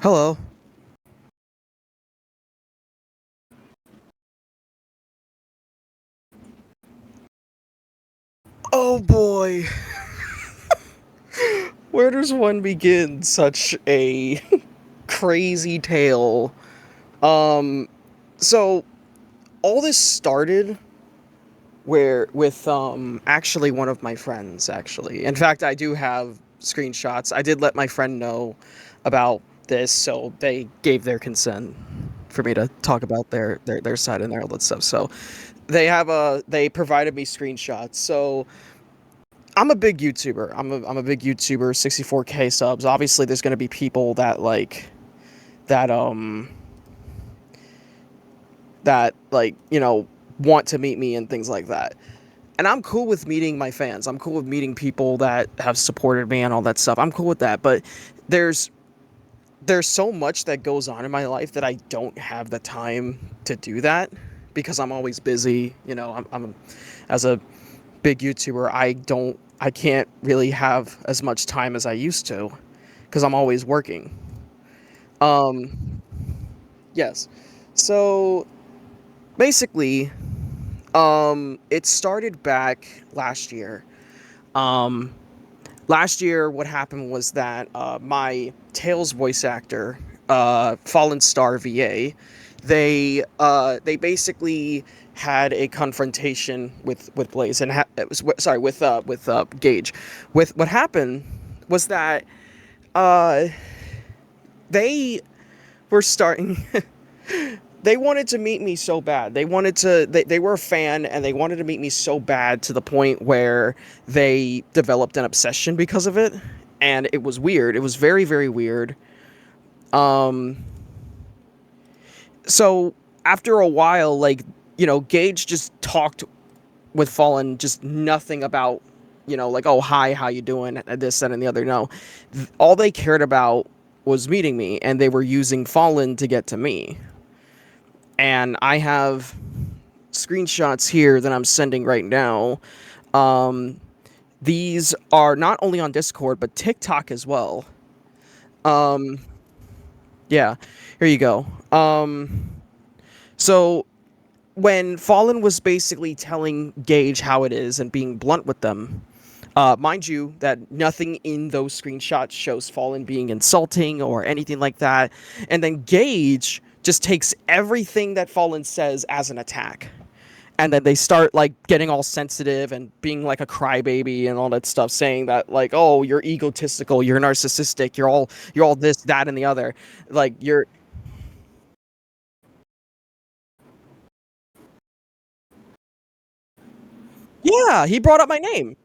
Hello. Oh boy, where does one begin such a crazy tale? Um, so all this started where with actually one of my friends actually. In fact, I do have screenshots. I did let my friend know about this, so they gave their consent for me to talk about their side and their all that stuff. So they provided me screenshots. So I'm a big YouTuber. I'm a big YouTuber, 64K subs. Obviously there's going to be people that that um that want to meet me and things like that. And I'm cool with meeting my fans. I'm cool with meeting people that have supported me and all that stuff. I'm cool with that, but there's there's so much that goes on in my life that I don't have the time to do that because I'm always busy. I'm as a big YouTuber, I can't really have as much time as I used to because I'm always working. Um, yes. So basically, it started back last year. Um, Last year, what happened was that my Tails voice actor, Fallen Star VA, they basically had a confrontation with Blaze and sorry with Gage. With what happened was that uh, they were starting. They wanted to meet me so bad. They were a fan and they wanted to meet me so bad to the point where they developed an obsession because of it. And it was weird. It was very, very weird. Um, so after a while, Gage just talked with Fallen, just nothing about, like, oh, hi, how you doing? And this, that, and the other. No. All they cared about was meeting me, and they were using Fallen to get to me. And I have screenshots here that I'm sending right now. Um, these are not only on Discord but TikTok as well. Um, yeah, here you go. So when Fallen was basically telling Gage how it is and being blunt with them, mind you, that nothing in those screenshots shows Fallen being insulting or anything like that. And then Gage just takes everything that Fallen says as an attack. And then they start like getting all sensitive and being like a crybaby and all that stuff, saying that like, oh, you're egotistical, you're narcissistic, you're all this, that, and the other. Like you're Yeah, he brought up my name.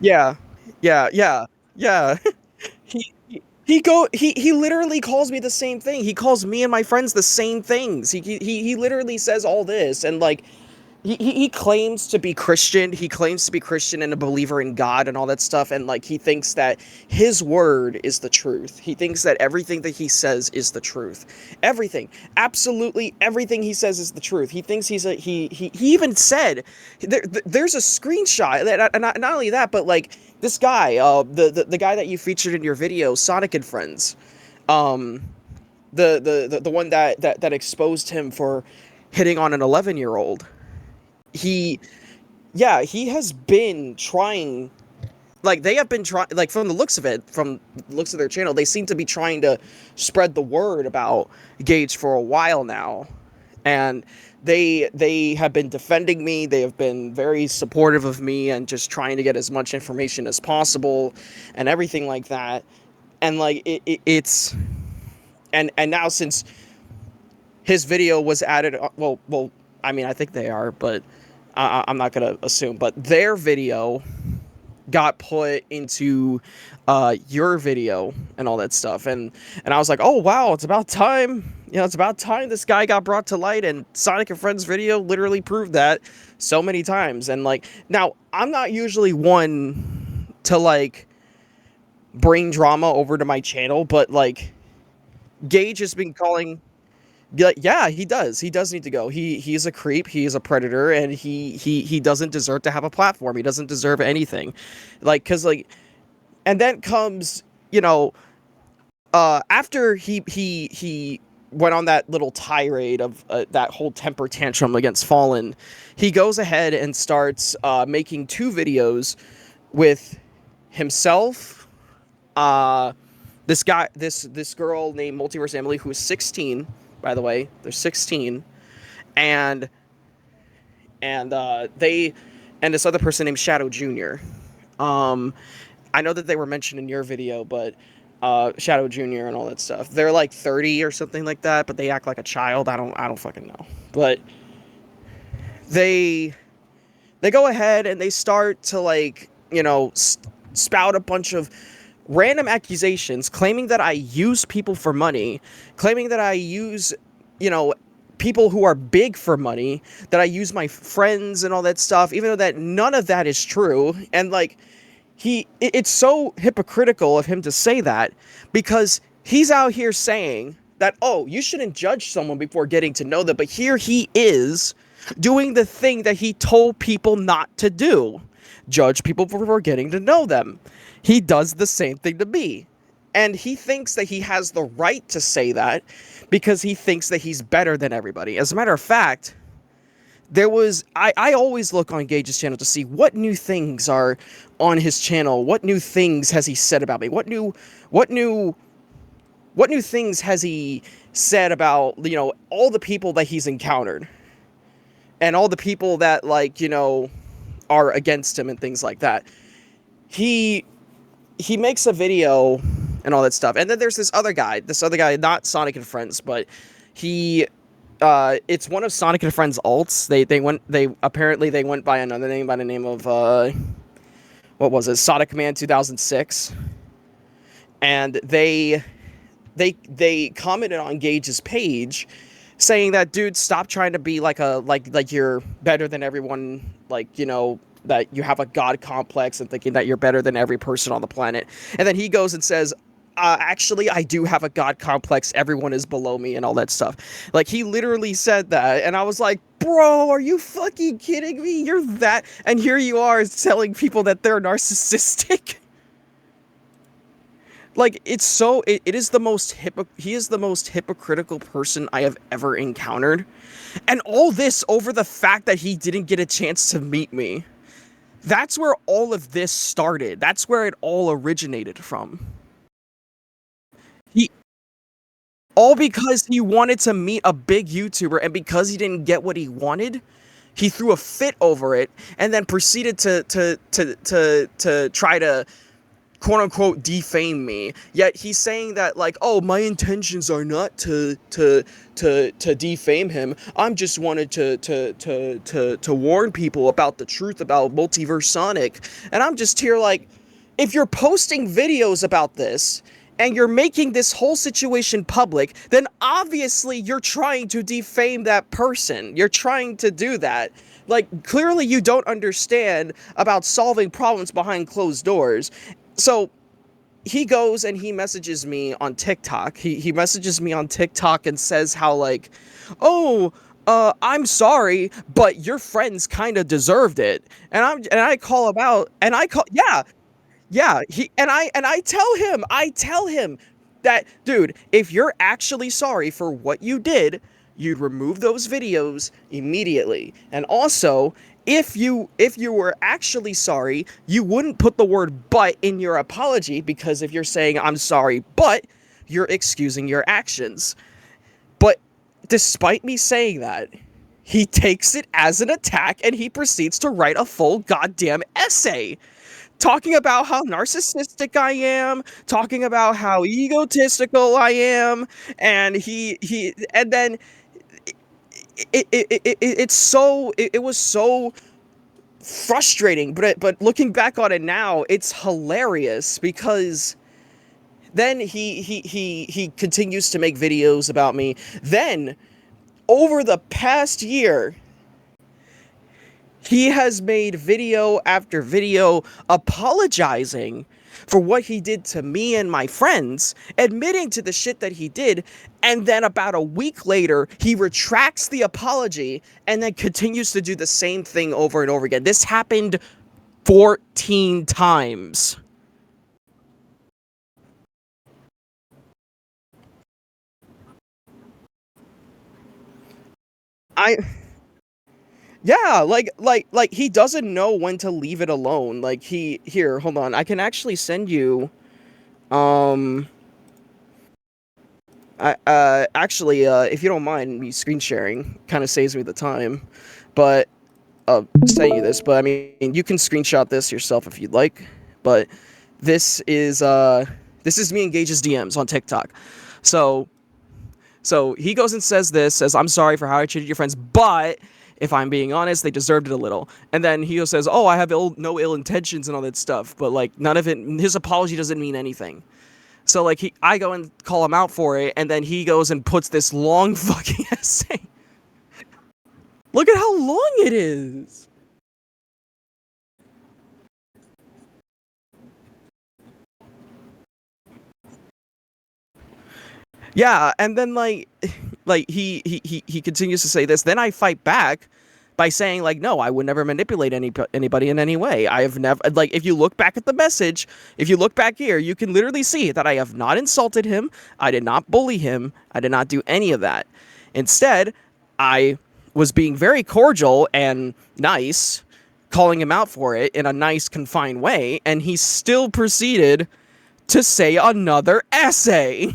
Yeah, yeah. He literally calls me the same thing. He calls me and my friends the same things. He literally says all this and like he claims to be Christian. He claims to be Christian and a believer in God and all that stuff. And like he thinks that his word is the truth. He thinks that everything that he says is the truth. Everything, absolutely everything he says is the truth. He thinks he even said there's a screenshot that not only that, but like this guy, the guy that you featured in your video, Sonic and Friends, um, the one that exposed him for hitting on an 11-year-old. He Yeah, he has been trying, like they have been trying, like from the looks of it, from the looks of their channel, they seem to be trying to spread the word about Gage for a while now. And they have been defending me. They have been very supportive of me and just trying to get as much information as possible and everything like that. And like it's and now since his video was added, well, I mean, I think they are, but I'm not gonna assume. But their video got put into your video and all that stuff, and I was like, oh wow, it's about time. It's about time this guy got brought to light. And Sonic and Friends video literally proved that so many times. And like now, I'm not usually one to like bring drama over to my channel, but like Gage has been calling. Yeah, he does. He does need to go. He's a creep. He is a predator, and he doesn't deserve to have a platform. He doesn't deserve anything, like because like, and then comes you know after he went on that little tirade of that whole temper tantrum against Fallen, he goes ahead and starts making two videos with himself, uh, this girl named Multiverse Emily, who is 16, by the way. They're 16, and they and this other person named Shadow Junior. Um, I know that they were mentioned in your video, but Shadow Junior and all that stuff. They're like 30 or something like that, but they act like a child. I don't fucking know. But they they go ahead and they start to like spout a bunch of random accusations claiming that I use people for money, claiming that I use you know people who are big for money, that I use my friends and all that stuff, even though that none of that is true. And like it's so hypocritical of him to say that, because he's out here saying that, oh, you shouldn't judge someone before getting to know them, but here he is doing the thing that he told people not to do: judge people before getting to know them. He does the same thing to me, and he thinks that he has the right to say that because he thinks that he's better than everybody. As a matter of fact, I always look on Gage's channel to see what new things are on his channel. What new things has he said about me? What new things has he said about, all the people that he's encountered and all the people that are against him and things like that. He makes a video and all that stuff. And then there's this other guy, not Sonic and Friends, but it's one of Sonic and Friends alts. They apparently went by another name, by the name of what was it, Sonic Man 2006, and they commented on Gage's page saying that, dude, stop trying to be like you're better than everyone, that you have a god complex and thinking that you're better than every person on the planet. And then he goes and says, actually, I do have a god complex. Everyone is below me and all that stuff. Like, he literally said that. And I was like, bro, are you fucking kidding me? You're that. And here you are telling people that they're narcissistic. Like, it is the most he is the most hypocritical person I have ever encountered. And all this over the fact that he didn't get a chance to meet me. That's where all of this started. That's where it all originated from. He All because he wanted to meet a big YouTuber, and because he didn't get what he wanted, he threw a fit over it and then proceeded to try to quote unquote defame me. Yet he's saying that, like, oh, my intentions are not to defame him. I'm just wanted to warn people about the truth about Multiverse Sonic. And I'm just here like, if you're posting videos about this and you're making this whole situation public, then obviously you're trying to defame that person. You're trying to do that. Like, clearly you don't understand about solving problems behind closed doors. So he goes and he messages me on TikTok. He messages me on TikTok and says how, like, oh, I'm sorry, but your friends kind of deserved it. And I call him out, and yeah, I tell him that, dude, if you're actually sorry for what you did, you'd remove those videos immediately. And also, if you were actually sorry, you wouldn't put the word "but" in your apology, because if you're saying I'm sorry, but you're excusing your actions. But despite me saying that, he takes it as an attack and he proceeds to write a full goddamn essay talking about how narcissistic I am, talking about how egotistical I am, and and then it was so frustrating, but looking back on it now, it's hilarious, because then he continues to make videos about me. Then over the past year, he has made video after video apologizing for what he did to me and my friends, admitting to the shit that he did, and then about a week later, he retracts the apology and then continues to do the same thing over and over again. This happened 14 times. I Yeah, like he doesn't know when to leave it alone. Like here, hold on. I can actually send you um actually if you don't mind me screen sharing, kind of saves me the time. But sending you this, but I mean you can screenshot this yourself if you'd like. But this is this is me and Gage's DMs on TikTok. So So he goes and says this, says, I'm sorry for how I treated your friends, but if I'm being honest, they deserved it a little. And then he says, oh, I have no ill intentions and all that stuff, but like none of it, his apology doesn't mean anything. So like I go and call him out for it, and then he goes and puts this long fucking essay. Look at how long it is. Yeah, and then like he continues to say this. Then I fight back by saying like, no, I would never manipulate anybody in any way. I have never, like, if you look back at the message, if you look back here, you can literally see that I have not insulted him. I did not bully him. I did not do any of that. Instead, I was being very cordial and nice, calling him out for it in a nice, confined way, and he still proceeded to say another essay.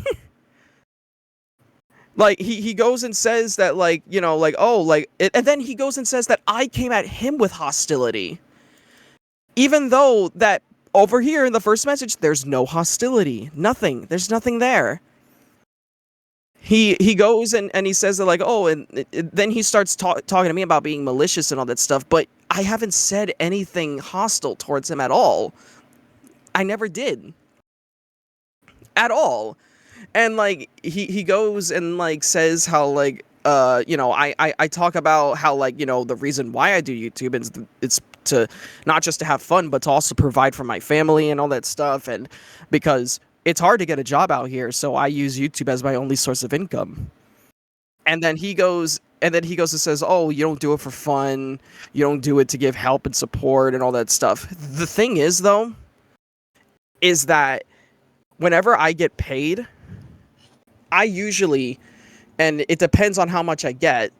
Like he goes and says that like, you know, like, oh, like and then he goes and says that I came at him with hostility, even though that over here in the first message there's no hostility, nothing, there's nothing there. He goes and he says that like, oh, and then he starts talking to me about being malicious and all that stuff, but I haven't said anything hostile towards him at all. I never did at all. And like he goes and like says how like you know, I talk about how like, you know, the reason why I do YouTube is it's to not just to have fun but to also provide for my family and all that stuff, and because it's hard to get a job out here, so I use YouTube as my only source of income. And then he goes and says, oh, you don't do it for fun, you don't do it to give help and support and all that stuff. The thing is though, is that whenever I get paid, I usually, and it depends on how much I get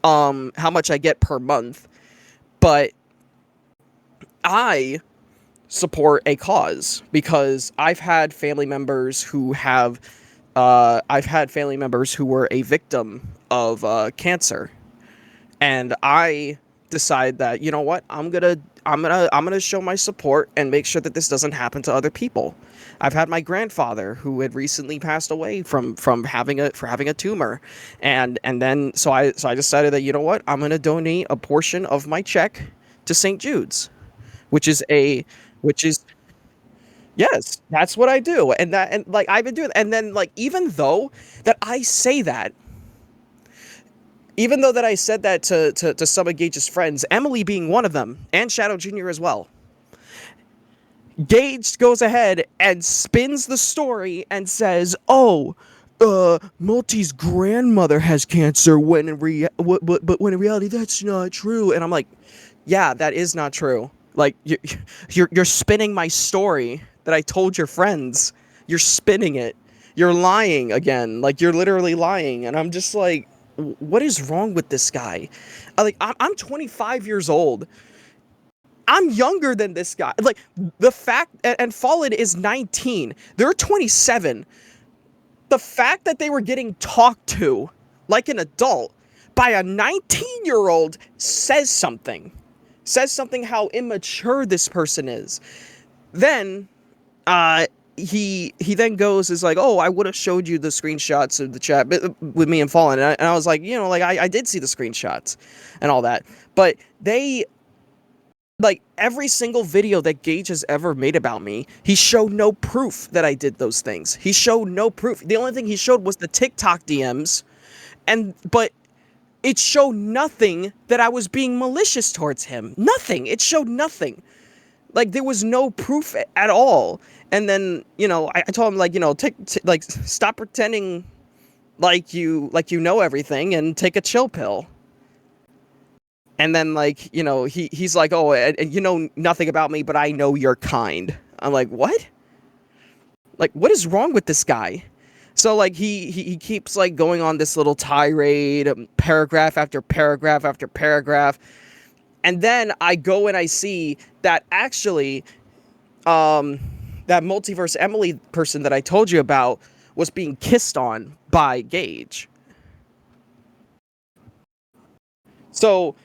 per month, but I support a cause because I've had family members who were a victim of cancer, and I decide that, you know what, I'm gonna show my support and make sure that this doesn't happen to other people. I've had my grandfather who had recently passed away from having a tumor, and then so I decided that, you know what, I'm gonna donate a portion of my check to St. Jude's, which is a which is yes, that's what I do, and like I've been doing, and then like that I say that even though that I said that to some of Gage's friends, Emily being one of them, and Shadow Jr. as well, Gage goes ahead and spins the story and says, "Oh, Multi's grandmother has cancer," when but when in reality that's not true. And I'm like, yeah, that is not true. Like you're spinning my story that I told your friends. You're spinning it. You're lying again. Like you're literally lying. And I'm just like, what is wrong with this guy? I'm 25 years old. I'm younger than this guy. Like the fact, and Fallen is 19. They're 27. The fact that they were getting talked to like an adult by a 19-year-old says something. Says something how immature this person is. Then he then goes is like, oh, I would have showed you the screenshots of the chat with me and Fallen, and I was like, you know, like I did see the screenshots and all that, but they, like, every single video that Gage has ever made about me, he showed no proof that I did those things. He showed no proof. The only thing he showed was the TikTok DMs, but it showed nothing that I was being malicious towards him. Nothing. It showed nothing. Like there was no proof at all. And then, I told him, like, like, stop pretending like you know everything and take a chill pill. And then, like, he's like, "Oh, and you know nothing about me, but I know you're kind." I'm like, "What? Like, what is wrong with this guy?" So, like, he keeps, like, going on this little tirade, paragraph after paragraph after paragraph. And then I go and I see that actually, that Multiverse Emily person that I told you about was being kissed on by Gage. So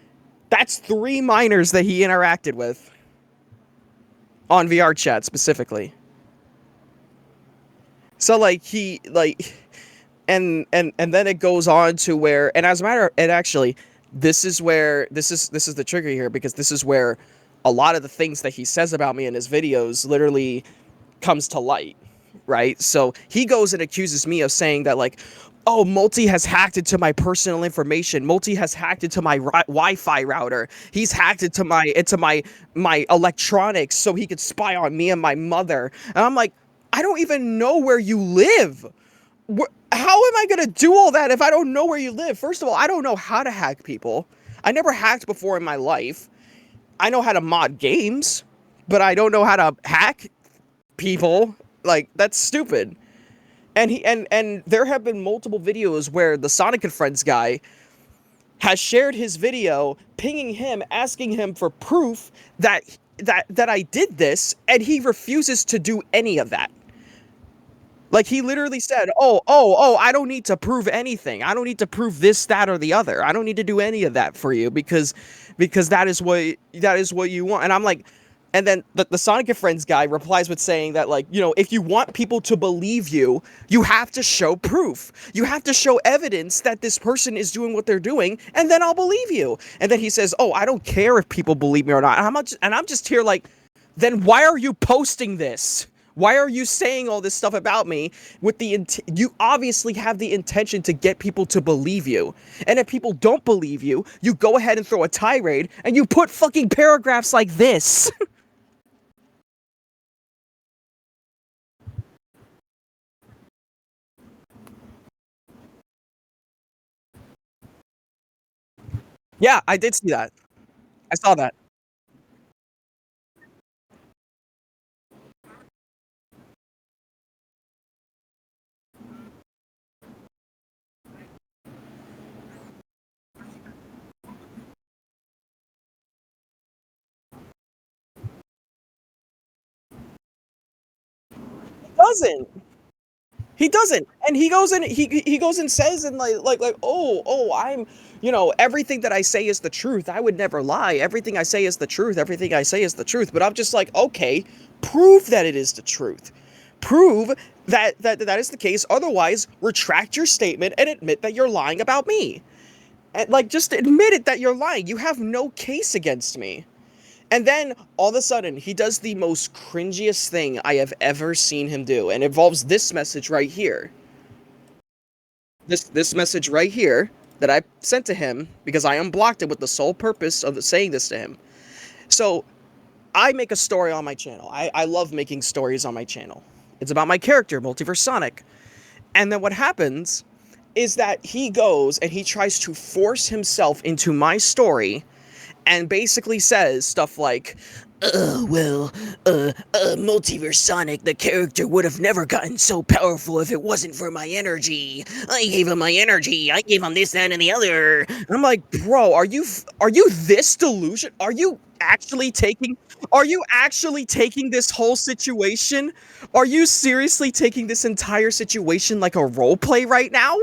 that's 3 minors that he interacted with on Vrchat specifically. So, like, he, like, and then it goes on to where, and as a matter, and actually, this is the trigger here, because this is where a lot of the things that he says about me in his videos literally comes to light, right? So he goes and accuses me of saying that, like, "Oh, Multi has hacked into my personal information. Multi has hacked into my Wi-Fi router. He's hacked into my electronics so he could spy on me and my mother." And I'm like, I don't even know where you live. How am I gonna do all that if I don't know where you live? First of all, I don't know how to hack people. I never hacked before in my life. I know how to mod games, but I don't know how to hack people. Like, that's stupid. And there have been multiple videos where the Sonic and Friends guy has shared his video pinging him, asking him for proof that I did this, and he refuses to do any of that. Like, he literally said, "Oh, I don't need to prove anything. I don't need to prove this, that, or the other. I don't need to do any of that for you, because that is what you want." And I'm like, and then the Sonic and Friends guy replies with saying that, like, if you want people to believe you, you have to show proof. You have to show evidence that this person is doing what they're doing, and then I'll believe you. And then he says, "Oh, I don't care if people believe me or not." And I'm just here like, then why are you posting this? Why are you saying all this stuff about me with you obviously have the intention to get people to believe you. And if people don't believe you, you go ahead and throw a tirade and you put fucking paragraphs like this. Yeah, I did see that. I saw that. He doesn't. He doesn't. And he goes and says, and like, "Oh, I'm, everything that I say is the truth. I would never lie. Everything I say is the truth. Everything I say is the truth." But I'm just like, "Okay, prove that it is the truth. Prove that is the case. Otherwise, retract your statement and admit that you're lying about me. And, like, just admit it that you're lying. You have no case against me." And then all of a sudden, he does the most cringiest thing I have ever seen him do, and it involves this message right here. This message right here that I sent to him because I unblocked it with the sole purpose of saying this to him. So I make a story on my channel. I love making stories on my channel. It's about my character, Multiverse Sonic. And then what happens is that he goes and he tries to force himself into my story and basically says stuff like, well, Multiverse Sonic, the character, would have never gotten so powerful if it wasn't for my energy. I gave him my energy. I gave him this, that, and the other. And I'm like, bro, are you this delusional? Are you actually taking this whole situation? Are you seriously taking this entire situation like a role play right now?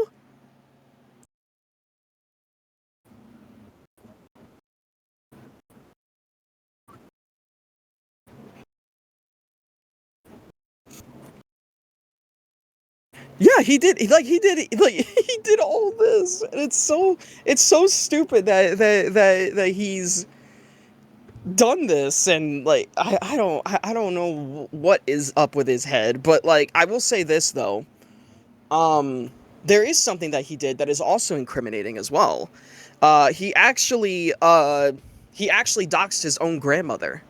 Yeah, he did. He did all this, and it's so stupid that he's done this, and like I don't know what is up with his head, but like I will say this though, there is something that he did that is also incriminating as well. He actually doxed his own grandmother.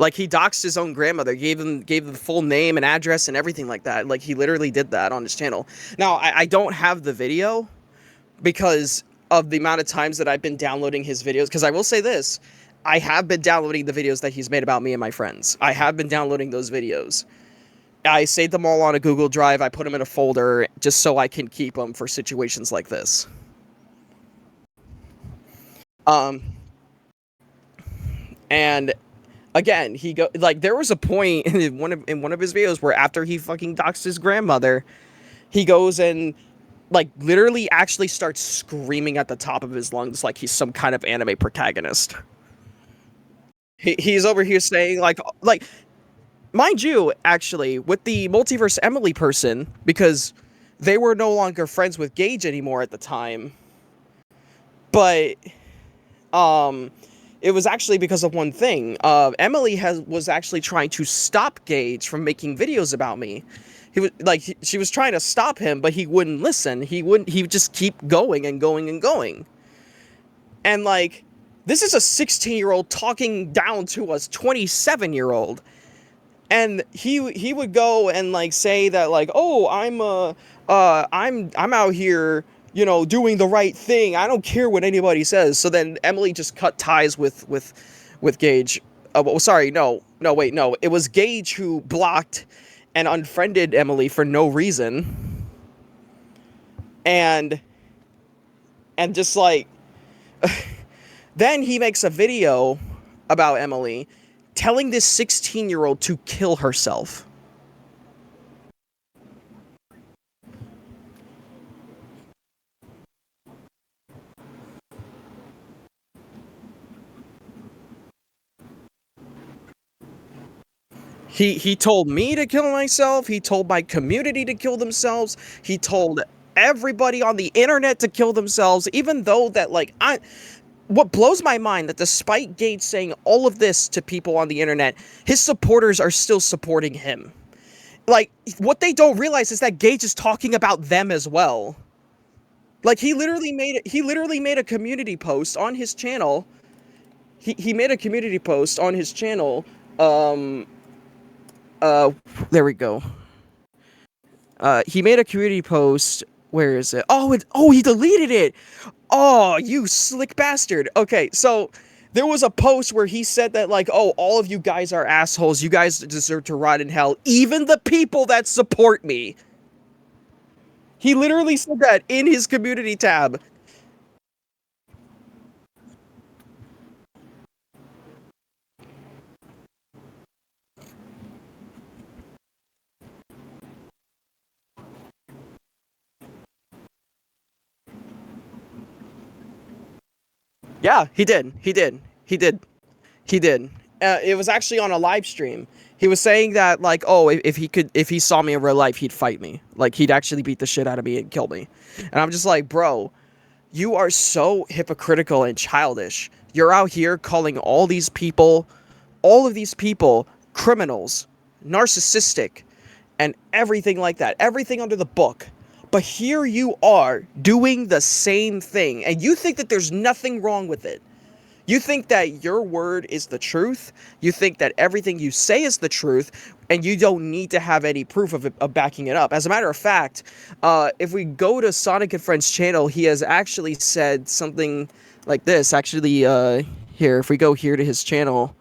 Like, he doxed his own grandmother, gave the full name and address and everything like that. Like, he literally did that on his channel. Now, I don't have the video because of the amount of times that I've been downloading his videos. Because I will say this, I have been downloading the videos that he's made about me and my friends. I have been downloading those videos. I saved them all on a Google Drive. I put them in a folder just so I can keep them for situations like this. And again, there was a point in one of his videos where after he fucking doxed his grandmother, he goes and like literally actually starts screaming at the top of his lungs like he's some kind of anime protagonist. He's over here saying like mind you, actually, with the Multiverse Emily person, because they were no longer friends with Gage anymore at the time. But it was actually because of one thing. Emily was actually trying to stop Gage from making videos about me. She was trying to stop him, but he wouldn't listen. He would just keep going and going and going. And like, this is a 16-year-old talking down to a 27-year-old. And he would go and like say that like, oh, I'm out here, you know, doing the right thing. I don't care what anybody says. So then Emily just cut ties with Gage. Sorry, no, wait, no. It was Gage who blocked and unfriended Emily for no reason. And just like, then he makes a video about Emily telling this 16-year-old to kill herself. He told me to kill myself. He told my community to kill themselves. He told everybody on the internet to kill themselves, even though that like what blows my mind that despite Gage saying all of this to people on the internet, his supporters are still supporting him. Like, what they don't realize is that Gage is talking about them as well. Like, he literally made a community post on his channel. He made a community post on his channel. There we go. He made a community post. Where is it? Oh, he deleted it. Oh, you slick bastard. Okay, so there was a post where he said that like, oh, all of you guys are assholes. You guys deserve to rot in hell. Even the people that support me. He literally said that in his community tab. Yeah, he did. He did. He did. He did. It was actually on a live stream. He was saying that like, oh, if he saw me in real life, he'd fight me. Like, he'd actually beat the shit out of me and kill me. And I'm just like, bro, you are so hypocritical and childish. You're out here calling all of these people, criminals, narcissistic, and everything like that. Everything under the book. But here you are doing the same thing, and you think that there's nothing wrong with it. You think that your word is the truth. You think that everything you say is the truth, and you don't need to have any proof of backing it up. As a matter of fact, if we go to Sonic and Friends channel, he has actually said something like this. Actually, here, if we go here to his channel,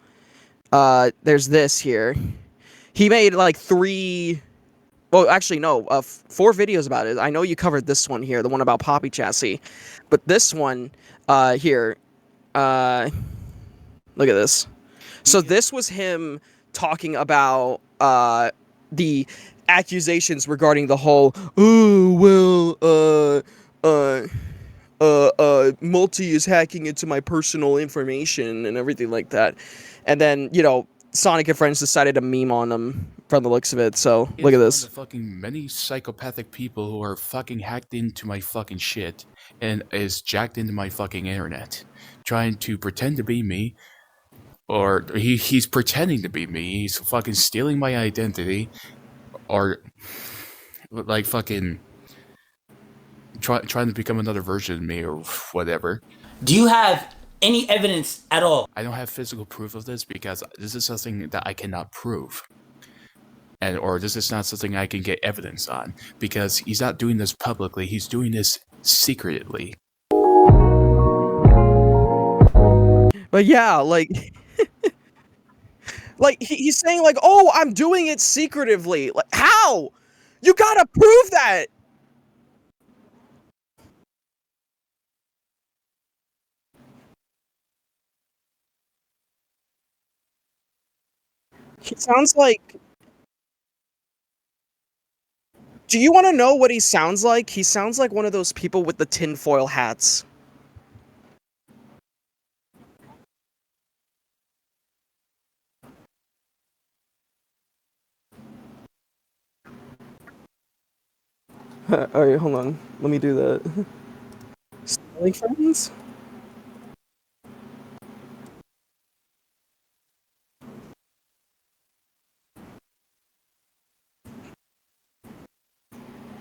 there's this here. He made like 3... Well, actually, no, 4 videos about it. I know you covered this one here, the one about Poppy Chassis. But this one, here, look at this. So this was him talking about the accusations regarding the whole, oh, well, Multi is hacking into my personal information and everything like that. And then, you know, Sonic and Friends decided to meme on them from the looks of it. So look at this. One of the fucking many psychopathic people who are fucking hacked into my fucking shit and is jacked into my fucking internet, trying to pretend to be me, or he's pretending to be me. He's fucking stealing my identity, or like fucking trying to become another version of me or whatever. Do you have any evidence at all. I don't have physical proof of this because this is something that I cannot prove. Or this is not something I can get evidence on, because he's not doing this publicly, he's doing this secretly. But yeah, like, he's saying like, oh, I'm doing it secretively. Like, how? You gotta prove that. He sounds like. Do you want to know what he sounds like? He sounds like one of those people with the tinfoil hats. Alright, hold on. Let me do that. Spelling friends?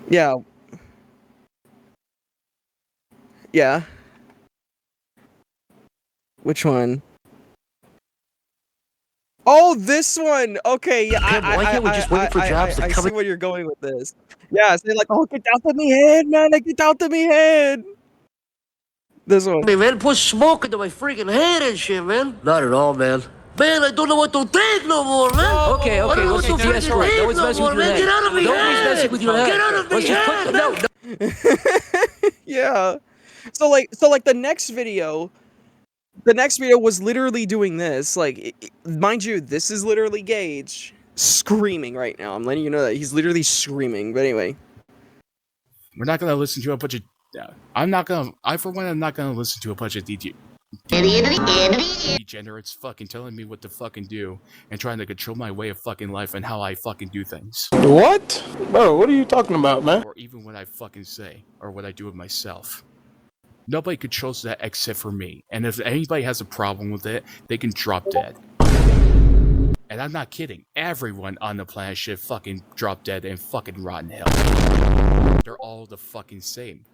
Yeah. Yeah. Which one? Oh, this one. Okay, yeah. Why can't we just wait for jobs to I come see where you're going with this. Yeah, say like, oh, get out of me head, man. Get out of me head. This one. Hey, man, put smoke into my freaking head and shit, man. Not at all, man. Man, I don't know what to think no more, man. Okay, let's do yes for it. Nobody's messing with your head. Get out of me Nobody's messing with your head. Get out of me head, No. Yeah. So like the next video was literally doing this. Like, mind you, this is literally Gage screaming right now. I'm letting you know that he's literally screaming. But anyway, We're not gonna listen to a bunch of. I for one, I'm not gonna listen to a bunch of degenerates fucking telling me what to fucking do and trying to control my way of fucking life and how I fucking do things. What? Bro, what are you talking about, man? Or even what I fucking say or what I do with myself. Nobody controls that except for me. And if anybody has a problem with it, they can drop dead. And I'm not kidding. Everyone on the planet should fucking drop dead and fucking rot in hell. They're all the fucking same.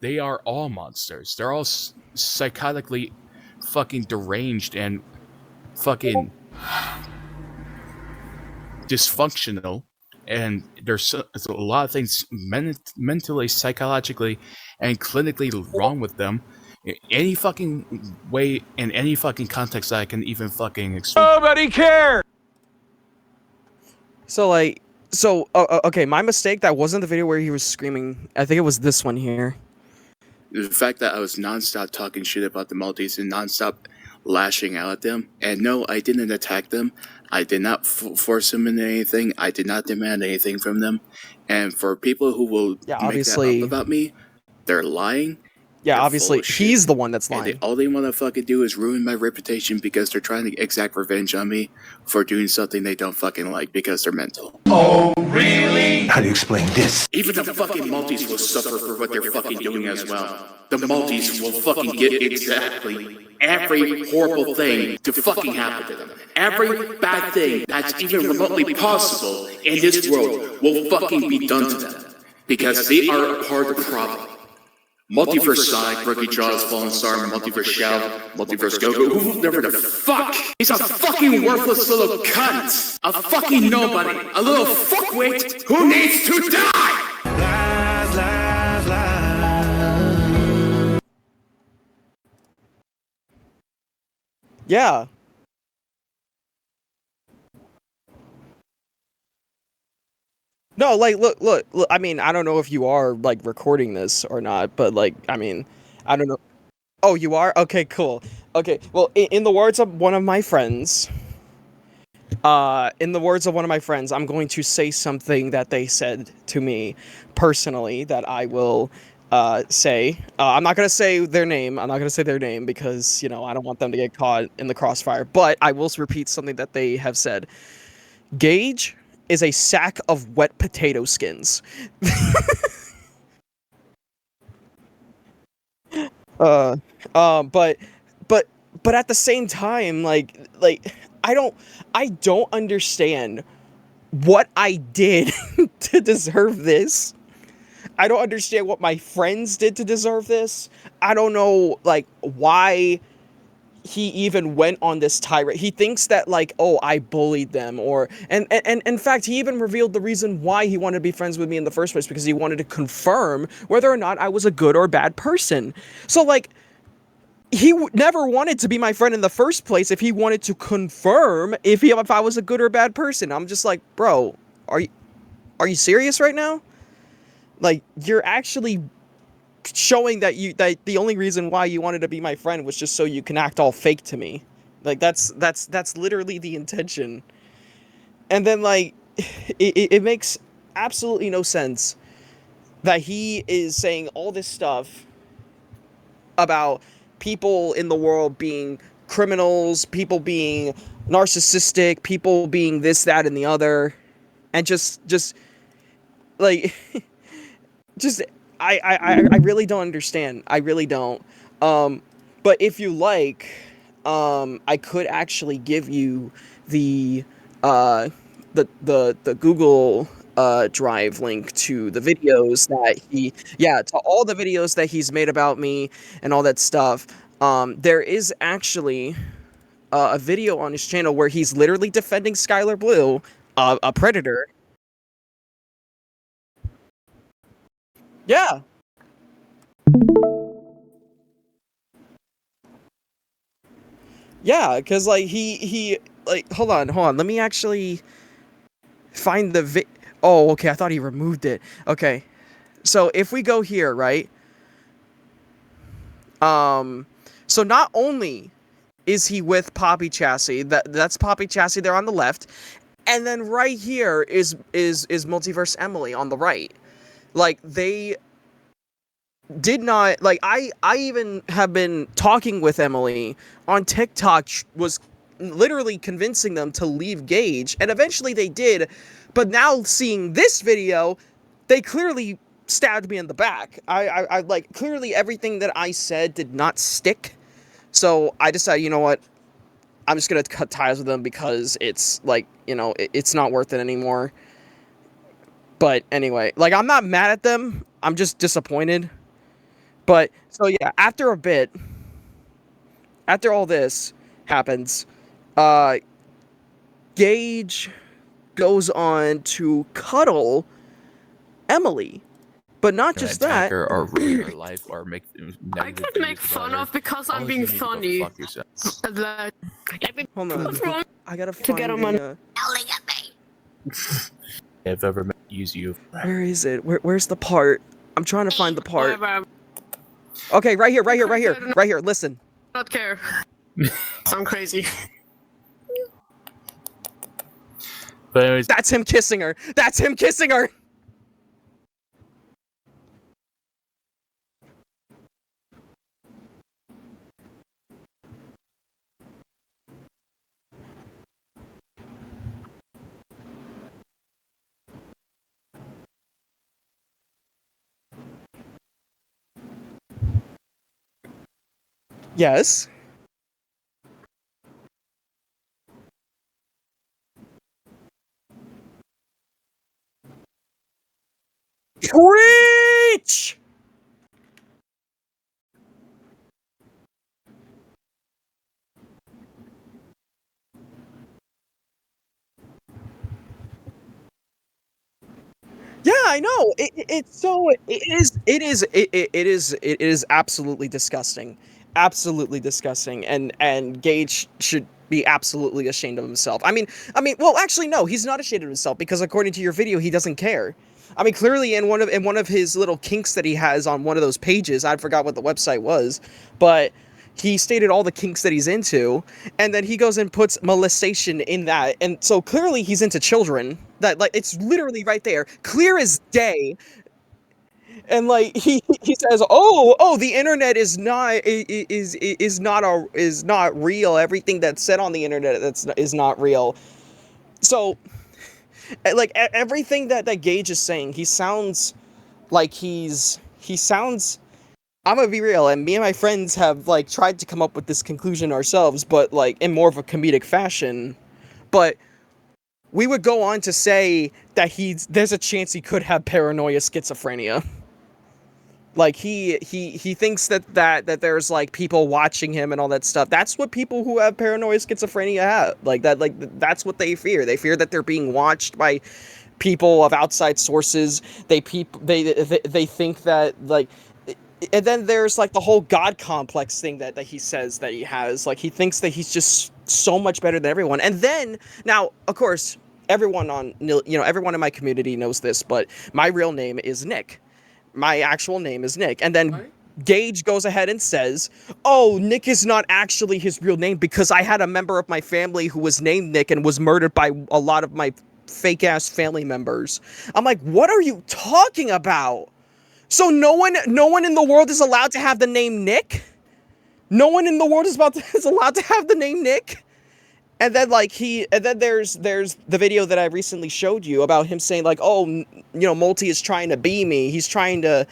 They are all monsters. They're all psychotically fucking deranged and fucking dysfunctional. And there's a lot of things mentally, psychologically, and clinically wrong with them. Any fucking way, in any fucking context that I can even fucking explain. Nobody cares! so like, okay, my mistake. That wasn't the video where he was screaming. I think it was this one here. The fact that I was nonstop talking shit about the Maltese and nonstop lashing out at them. And no, I didn't attack them. I did not force them into anything. I did not demand anything from them. And for people who will make obviously that up about me, they're lying. Yeah, They're obviously he's the one that's lying. And all they want to fucking do is ruin my reputation because they're trying to exact revenge on me for doing something they don't fucking like because they're mental. Oh, really? How do you explain this? Even the fucking Maltese will suffer for what they're fucking doing as well. The Maltese will fucking get exactly every horrible thing to fucking happen to them. Every bad thing that's even remotely possible in this world will fucking be done to them. Because they are a part of the problem. Multiverse Sonic, Rookie Jaws, Fallen Star, Multiverse Shout, Multiverse Go-Go, whoever the fuck! He's a fucking worthless little cunt! A fucking nobody! A little fuckwit who needs to die! Lies, lies, lies. Yeah. No, like, look, I mean, I don't know if you are, like, recording this or not, but, like, I mean, I don't know. Oh, you are? Okay, cool. Okay, well, in the words of one of my friends, I'm going to say something that they said to me personally that I will, say. I'm not gonna say their name. I'm not gonna say their name because, you know, I don't want them to get caught in the crossfire, but I will repeat something that they have said. Gage is a sack of wet potato skins. But at the same time, like I don't understand what I did to deserve this. I don't understand what my friends did to deserve this. I don't know, like, why he even went on this tirade. He thinks that like, oh, I bullied them, or and in fact, he even revealed the reason why he wanted to be friends with me in the first place, because he wanted to confirm whether or not I was a good or bad person. So like, he never wanted to be my friend in the first place if he wanted to confirm if I was a good or bad person. I'm just like, bro, are you serious right now? Like, you're actually showing that the only reason why you wanted to be my friend was just so you can act all fake to me. Like, that's literally the intention. And then like, it makes absolutely no sense that he is saying all this stuff about people in the world being criminals, people being narcissistic, people being this, that, and the other, and just like just I really don't understand. I really don't. But if you like, I could actually give you the the Google Drive link to the videos that to all the videos that he's made about me and all that stuff. There is actually a video on his channel where he's literally defending Skylar Blue, a predator. Yeah. Yeah, because like he like hold on, let me actually find the oh, okay, I thought he removed it. Okay. So if we go here, right? So not only is he with Poppy Chassis, that's Poppy Chassis there on the left, and then right here is Multiverse Emily on the right. Like, they did not, like, I even have been talking with Emily on TikTok, was literally convincing them to leave Gage, and eventually they did, but now seeing this video, they clearly stabbed me in the back. I like, clearly everything that I said did not stick, so I decided, you know what, I'm just gonna cut ties with them, because it's, like, you know, it's not worth it anymore. But anyway, like, I'm not mad at them, I'm just disappointed. But, so yeah, after a bit, after all this happens, Gage goes on to cuddle Emily. But not just that. Or ruin her life, or make I could make fun of because I'm being funny. Fuck yourself. Hold on. I gotta find to get him on. I've ever used you. Where is it? Where's the part? I'm trying to find the part. Okay, right here. Listen. Not care. I'm crazy. But anyways, That's him kissing her. That's him kissing her. Yes. Preach! Yeah, I know. It's so it is absolutely disgusting. Absolutely disgusting. And Gage should be absolutely ashamed of himself. I mean, well, actually no, he's not ashamed of himself, because according to your video, he doesn't care. I mean, clearly in one of his little kinks that he has on one of those pages, I forgot what the website was, but he stated all the kinks that he's into, and then he goes and puts molestation in that, and so clearly he's into children. That, like, it's literally right there, clear as day. And like, he says, oh, the internet is not real. Everything that's said on the internet is not real. So, like, everything that Gage is saying, he sounds like he sounds. I'm gonna be real, and me and my friends have, like, tried to come up with this conclusion ourselves, but, like, in more of a comedic fashion. But we would go on to say that there's a chance he could have paranoia schizophrenia. Like he thinks that there's like people watching him and all that stuff. That's what people who have paranoid schizophrenia have. Like that, like that's what they fear. They fear that they're being watched by people of outside sources. They think that like, and then there's like the whole God complex thing that he says that he has. Like he thinks that he's just so much better than everyone. And then now, of course, everyone everyone in my community knows this, but my real name is Nick. My actual name is Nick. And then Gage goes ahead and says, oh, Nick is not actually his real name because I had a member of my family who was named Nick and was murdered by a lot of my fake ass family members. I'm like, what are you talking about? So no one in the world is allowed to have the name Nick? No one in the world is allowed to have the name Nick? And then there's the video that I recently showed you about him saying like, oh, Multi is trying to be me. He's trying to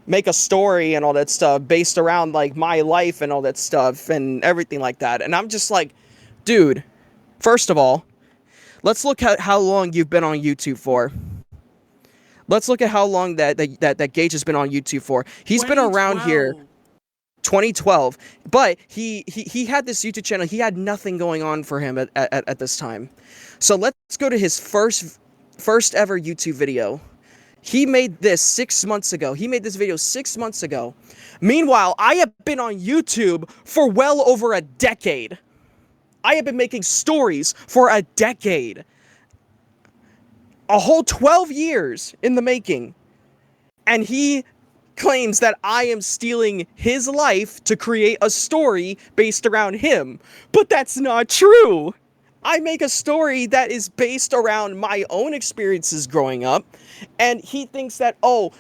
make a story and all that stuff based around like my life and all that stuff and everything like that. And I'm just like, dude, first of all, let's look at how long you've been on YouTube for. Let's look at how long that Gage has been on YouTube for. He's been around here 2012, but he had this YouTube channel. He had nothing going on for him at this time. So let's go to his first ever YouTube video. He made this 6 months ago. He made this video 6 months ago. Meanwhile, I have been on YouTube for well over a decade. I have been making stories for a decade. A whole 12 years in the making. And he claims that I am stealing his life to create a story based around him. But that's not true. I make a story that is based around my own experiences growing up. And he thinks that, oh,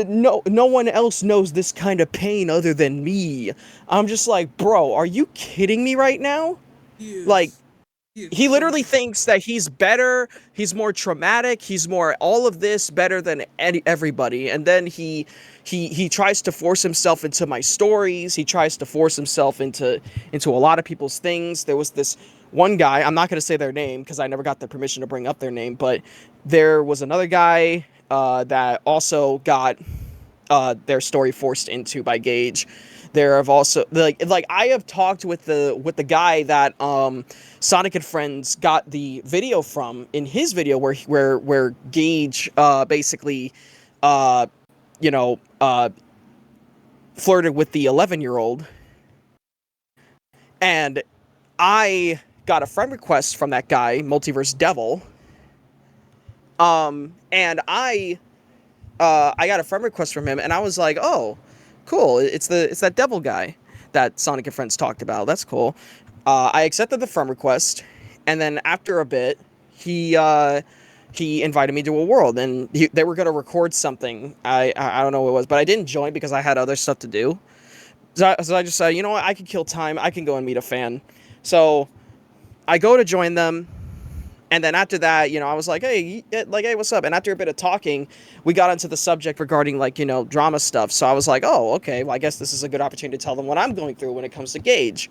no one else knows this kind of pain other than me. I'm just like, bro, are you kidding me right now? Like, he literally thinks that he's better, he's more traumatic, he's more all of this better than everybody. And then he tries to force himself into my stories. He tries to force himself into a lot of people's things. There was this one guy, I'm not going to say their name because I never got the permission to bring up their name, but there was another guy that also got their story forced into by Gage. There have also like I have talked with the guy that Sonic and Friends got the video from in his video where Gage basically flirted with the 11-year-old, and I got a friend request from that guy, Multiverse Devil, and I got a friend request from him, and I was like, oh, cool, it's that devil guy that Sonic and Friends talked about. That's cool. I accepted the friend request, and then after a bit, he invited me to a world, and they were gonna record something. I don't know what it was, but I didn't join because I had other stuff to do. So I just said, you know what, I could kill time. I can go and meet a fan. So I go to join them. And then after that, I was like, hey, what's up? And after a bit of talking, we got into the subject regarding, drama stuff. So I was like, oh, okay, well, I guess this is a good opportunity to tell them what I'm going through when it comes to Gage.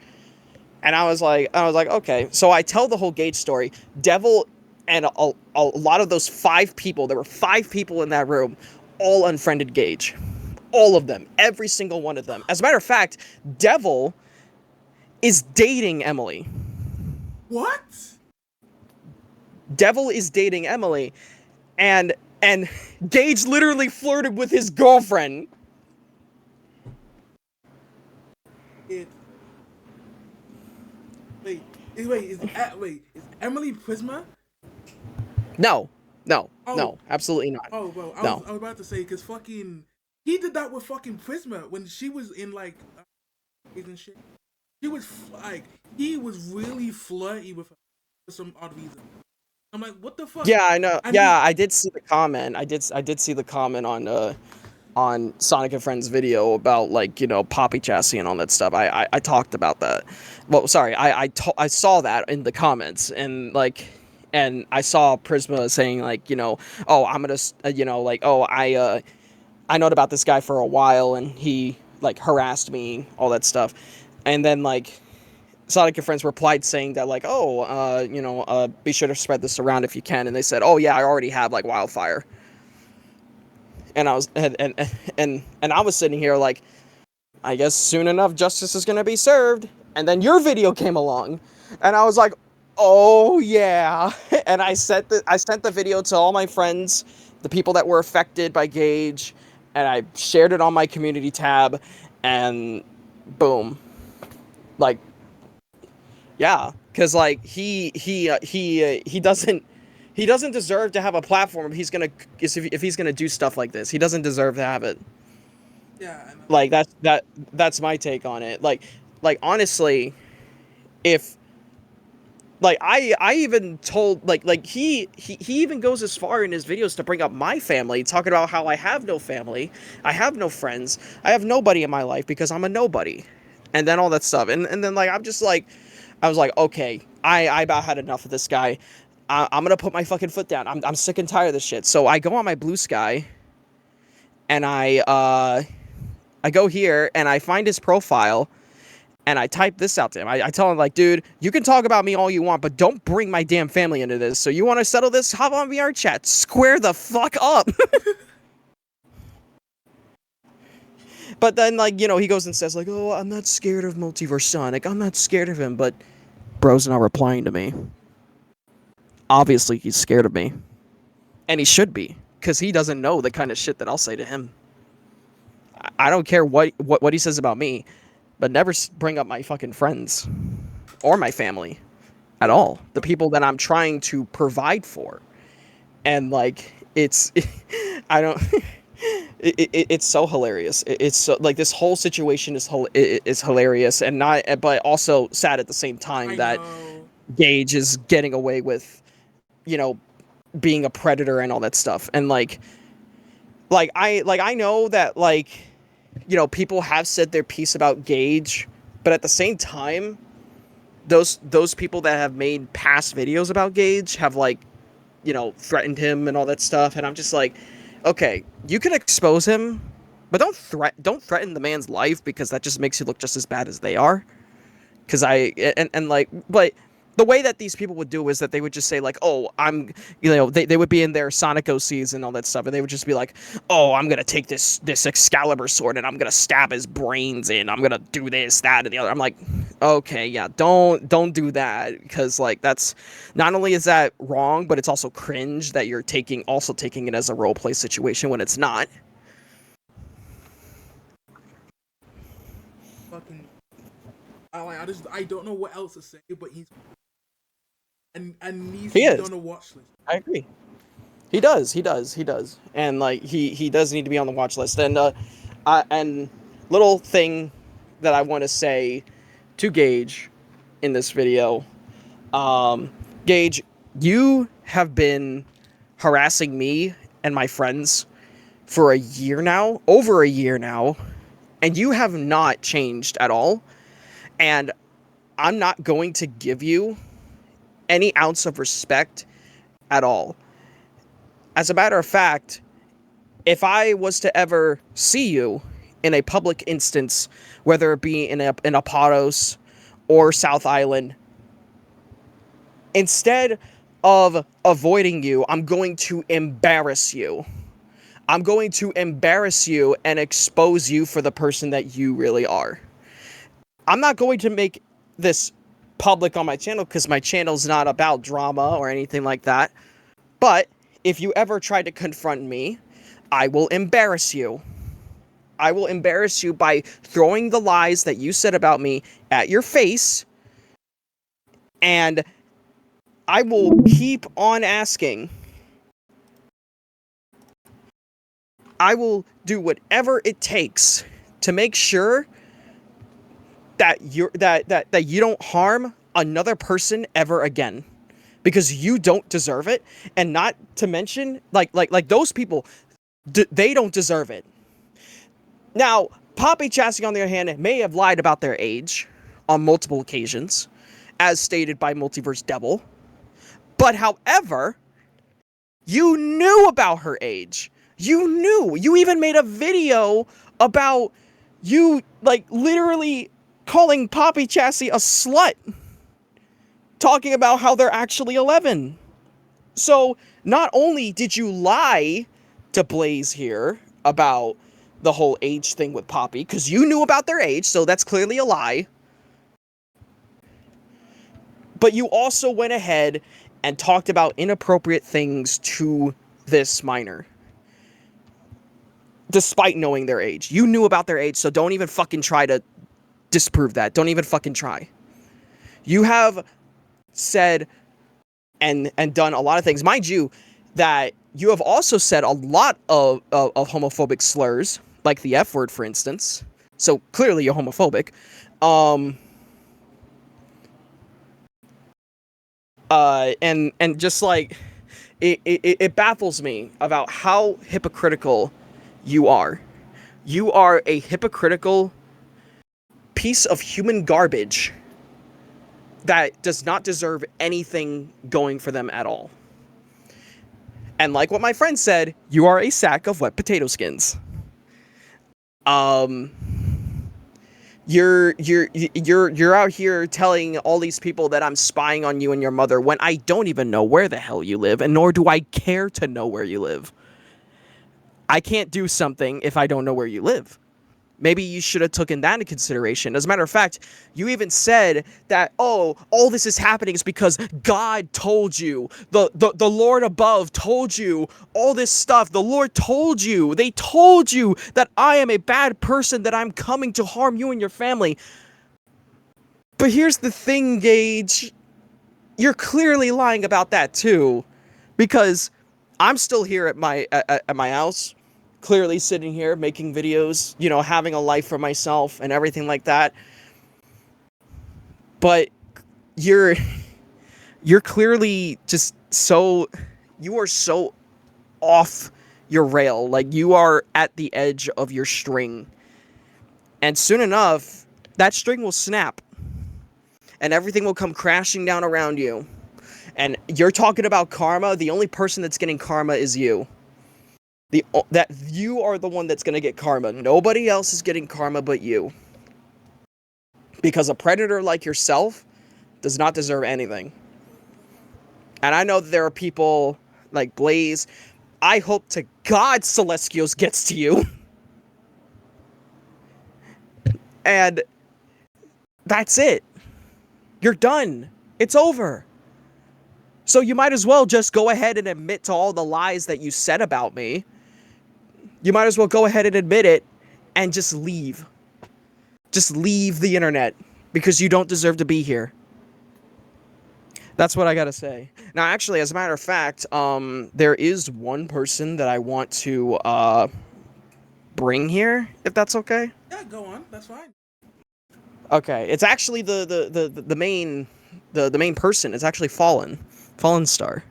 And I was like, okay. So I tell the whole Gage story. Devil and a lot of those 5 people, there were 5 people in that room, all unfriended Gage. All of them. Every single one of them. As a matter of fact, Devil is dating Emily. What? Devil is dating Emily, and Gage literally flirted with his girlfriend. Wait, is Emily Prisma? No, absolutely not. Oh, well, I was about to say, because fucking, he did that with fucking Prisma when she was in, and shit. He was really flirty with her for some odd reason. I'm like, what the fuck? Yeah, I know. I did see the comment. I did see the comment on Sonic and Friends video about Poppy Chassis and all that stuff. I talked about that. Well, sorry, I saw that in the comments, and and I saw Prisma saying oh, I'm gonna I known about this guy for a while, and he harassed me, all that stuff, and then Sonic and Friends replied saying that be sure to spread this around if you can, and they said, oh yeah, I already have wildfire. And I was and I was sitting here like, I guess soon enough justice is gonna be served. And then your video came along, and I was like, oh yeah. And I sent the video to all my friends, the people that were affected by Gage, and I shared it on my community tab, and boom, like, yeah, because like he doesn't deserve to have a platform if he's gonna do stuff like this. He doesn't deserve to have it. Yeah, I know. Like that's my take on it. Like honestly, if like I even told like he even goes as far in his videos to bring up my family, talking about how I have no family, I have no friends, I have nobody in my life because I'm a nobody, and then all that stuff, and then like I'm just like, I was like, okay, I about had enough of this guy. I'm gonna put my fucking foot down. I'm sick and tired of this shit. So I go on my Blue Sky, and I go here and I find his profile. And I type this out to him. I tell him, like, dude, you can talk about me all you want, but don't bring my damn family into this. So you want to settle this? Hop on Vrchat. Square the fuck up. But then, like, you know, he goes and says, like, oh, I'm not scared of Multiverse Sonic. I'm not scared of him. But bro's not replying to me. Obviously, he's scared of me. And he should be. Because he doesn't know the kind of shit that I'll say to him. I don't care what he says about me. But never bring up my fucking friends or my family at all. The people that I'm trying to provide for. And like, it's, I don't, it's so hilarious. It's so, like, this whole situation is hilarious and not, but also sad at the same time that Gage is getting away with, you know, being a predator and all that stuff. And like I know that, like, you know, people have said their piece about Gage, but at the same time, those people that have made past videos about Gage have, like, you know, threatened him and all that stuff, and I'm just like, okay, you can expose him, but don't threaten the man's life, because that just makes you look just as bad as they are. Because like, but the way that these people would do is that they would just say, like, oh, you know, they would be in their Sonic OCs and all that stuff, and they would just be like, oh, I'm gonna take this Excalibur sword and I'm gonna stab his brains in, I'm gonna do this, that, and the other. I'm like, okay, yeah, don't do that, because, like, that's, not only is that wrong, but it's also cringe that you're taking it as a roleplay situation when it's not. Fucking, I don't know what else to say, but he's. And needs to be on a watch list. I agree. He does. And like he does need to be on the watch list. And little thing that I want to say to Gage in this video, Gage, you have been harassing me and my friends for a year now, over a year now, and you have not changed at all. And I'm not going to give you any ounce of respect at all. As a matter of fact, if I was to ever see you in a public instance, whether it be in Apatos or South Island, instead of avoiding you, I'm going to embarrass you. I'm going to embarrass you and expose you for the person that you really are. I'm not going to make this public on my channel, because my channel's not about drama or anything like that. But if you ever try to confront me, I will embarrass you. I will embarrass you by throwing the lies that you said about me at your face, and I will keep on asking. I will do whatever it takes to make sure that you don't harm another person ever again, because you don't deserve it. And not to mention, like those people, they don't deserve it. Now, Poppy Chassis, on the other hand, may have lied about their age on multiple occasions, as stated by Multiverse Devil. But however, you knew about her age. You knew. You even made a video about you, like, literally calling Poppy Chassis a slut, talking about how they're actually 11. So not only did you lie to Blaze here about the whole age thing with Poppy, because you knew about their age, so that's clearly a lie. But you also went ahead and talked about inappropriate things to this minor. Despite knowing their age. You knew about their age, so don't even fucking try to disprove that. Don't even fucking try. You have said and done a lot of things. Mind you, that you have also said a lot of homophobic slurs, like the F word, for instance. So clearly you're homophobic. And just like it baffles me about how hypocritical you are. You are a hypocritical piece of human garbage that does not deserve anything going for them at all. And like what my friend said, you are a sack of wet potato skins. You're out here telling all these people that I'm spying on you and your mother when I don't even know where the hell you live, and nor do I care to know where you live. I can't do something if I don't know where you live. Maybe you should have taken that into consideration. As a matter of fact, you even said that, oh, all this is happening is because God told you. The Lord above told you all this stuff. The Lord told you. They told you that I am a bad person, that I'm coming to harm you and your family. But here's the thing, Gage. You're clearly lying about that too. Because I'm still here at my house, clearly sitting here making videos, you know, having a life for myself and everything like that. But you're clearly just so, you are so off your rail. Like, you are at the edge of your string. And soon enough, that string will snap. And everything will come crashing down around you. And you're talking about karma. The only person that's getting karma is you. That you are the one that's going to get karma. Nobody else is getting karma but you. Because a predator like yourself does not deserve anything. And I know that there are people like Blaze. I hope to God Celestios gets to you. And that's it. You're done. It's over. So you might as well just go ahead and admit to all the lies that you said about me. You might as well go ahead and admit it and just leave. Just leave the internet because you don't deserve to be here. That's what I gotta say. Now, actually, as a matter of fact, there is one person that I want to bring here, if that's okay. Yeah, go on. That's fine. Okay, it's actually the main person. It's actually Fallen Star.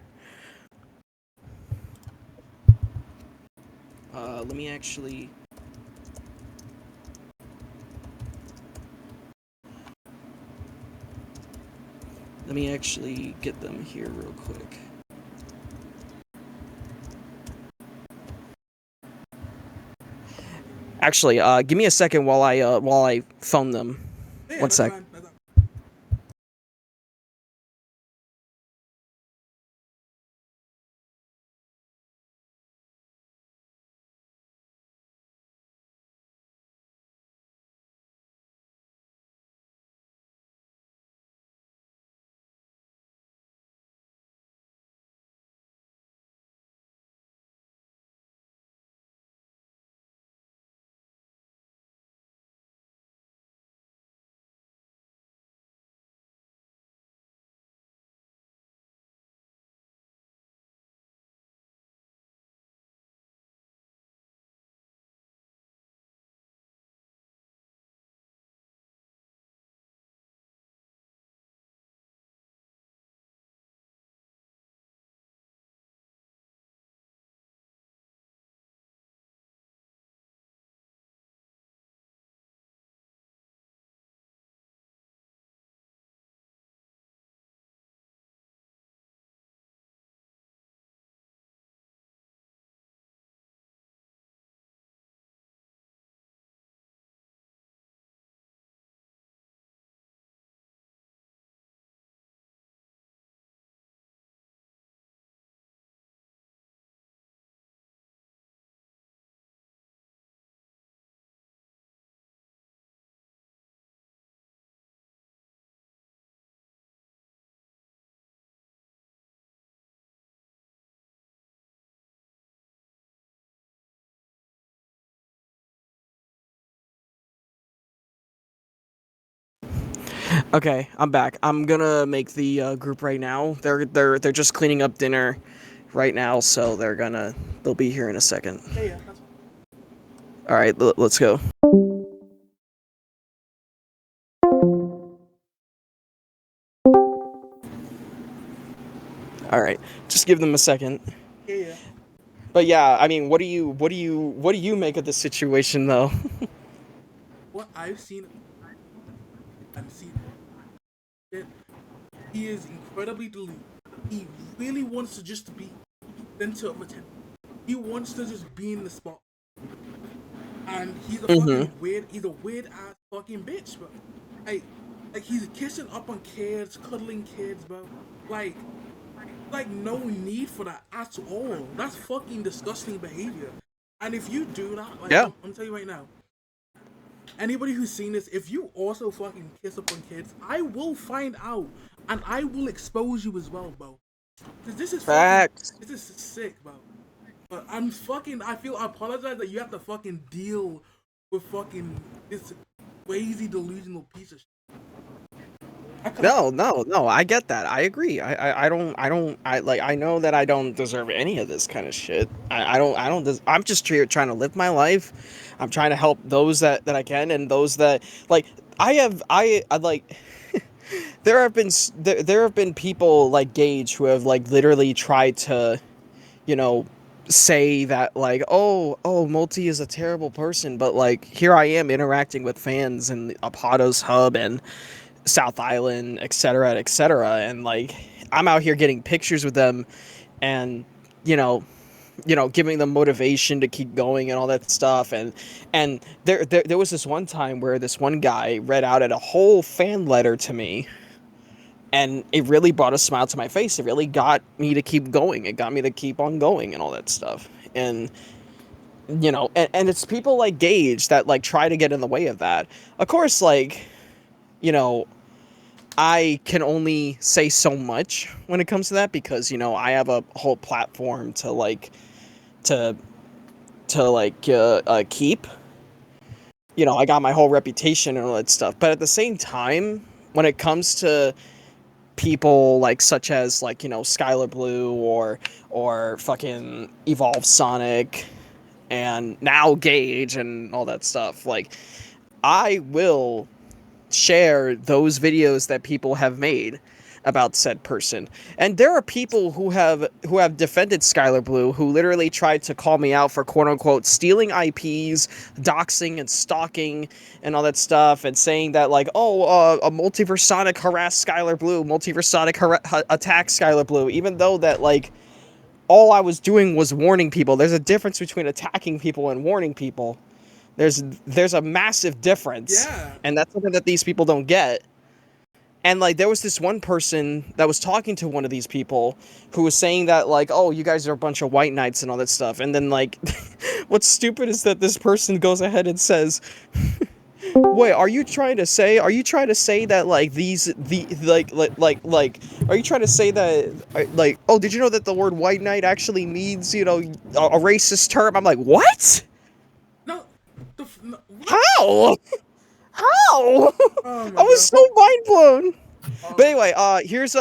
Let me actually. Let me actually get them here real quick. Actually, give me a second while I phone them. Yeah, One that's sec. fine. Okay, I'm back. I'm gonna make the group right now. They're just cleaning up dinner right now, so they'll be here in a second. Yeah, that's fine. All right, let's go. All right, just give them a second. Yeah. But yeah, I mean, what do you make of this situation though? What I've seen and seen it, he is incredibly deluded. He really wants to just be center of attention. He wants to just be in the spot. And he's a fucking weird ass fucking bitch, bro. Like he's kissing up on kids, cuddling kids, bro. Like no need for that at all. That's fucking disgusting behavior. And if you do that, like Yeah. I'm telling you right now, anybody who's seen this, if you also fucking kiss up on kids, I will find out and I will expose you as well, bro. Cause this is Facts. this is sick, bro. But I apologize that you have to fucking deal with fucking this crazy delusional piece of shit. No, I get that. I agree. I know that I don't deserve any of this kind of shit. I'm just trying to live my life. I'm trying to help those that I can, and those that like I like there have been people like Gage who have like literally tried to, you know, say that like, oh Multi is a terrible person, but like here I am interacting with fans in Apado's hub and South Island, etc., etc., and like I'm out here getting pictures with them, and you know, giving them motivation to keep going and all that stuff, and there was this one time where this one guy read out a whole fan letter to me, and it really brought a smile to my face. It really got me to keep going. It got me to keep on going and all that stuff, and you know, and it's people like Gage that like try to get in the way of that. Of course, like, you know, I can only say so much when it comes to that because, you know, I have a whole platform to like keep. You know, I got my whole reputation and all that stuff. But at the same time, when it comes to people like such as like, you know, Skylar Blue or fucking Evolve Sonic and now Gage and all that stuff, like I will share those videos that people have made about said person. And there are people who have defended Skylar Blue who literally tried to call me out for quote unquote stealing IPs, doxing and stalking and all that stuff, and saying that like, a Multiverse Sonic harassed Skylar Blue, Multiverse Sonic attacked Skylar Blue, even though that like all I was doing was warning people. There's a difference between attacking people and warning people. There's a massive difference. Yeah. And that's something that these people don't get. And like there was this one person that was talking to one of these people who was saying that like, oh, you guys are a bunch of white knights and all that stuff. And then like what's stupid is that this person goes ahead and says, wait, are you trying to say that like are you trying to say that like, oh, did you know that the word white knight actually means, you know, a racist term? I'm like, what? No, How? How? Oh I was so mind blown. But anyway, here's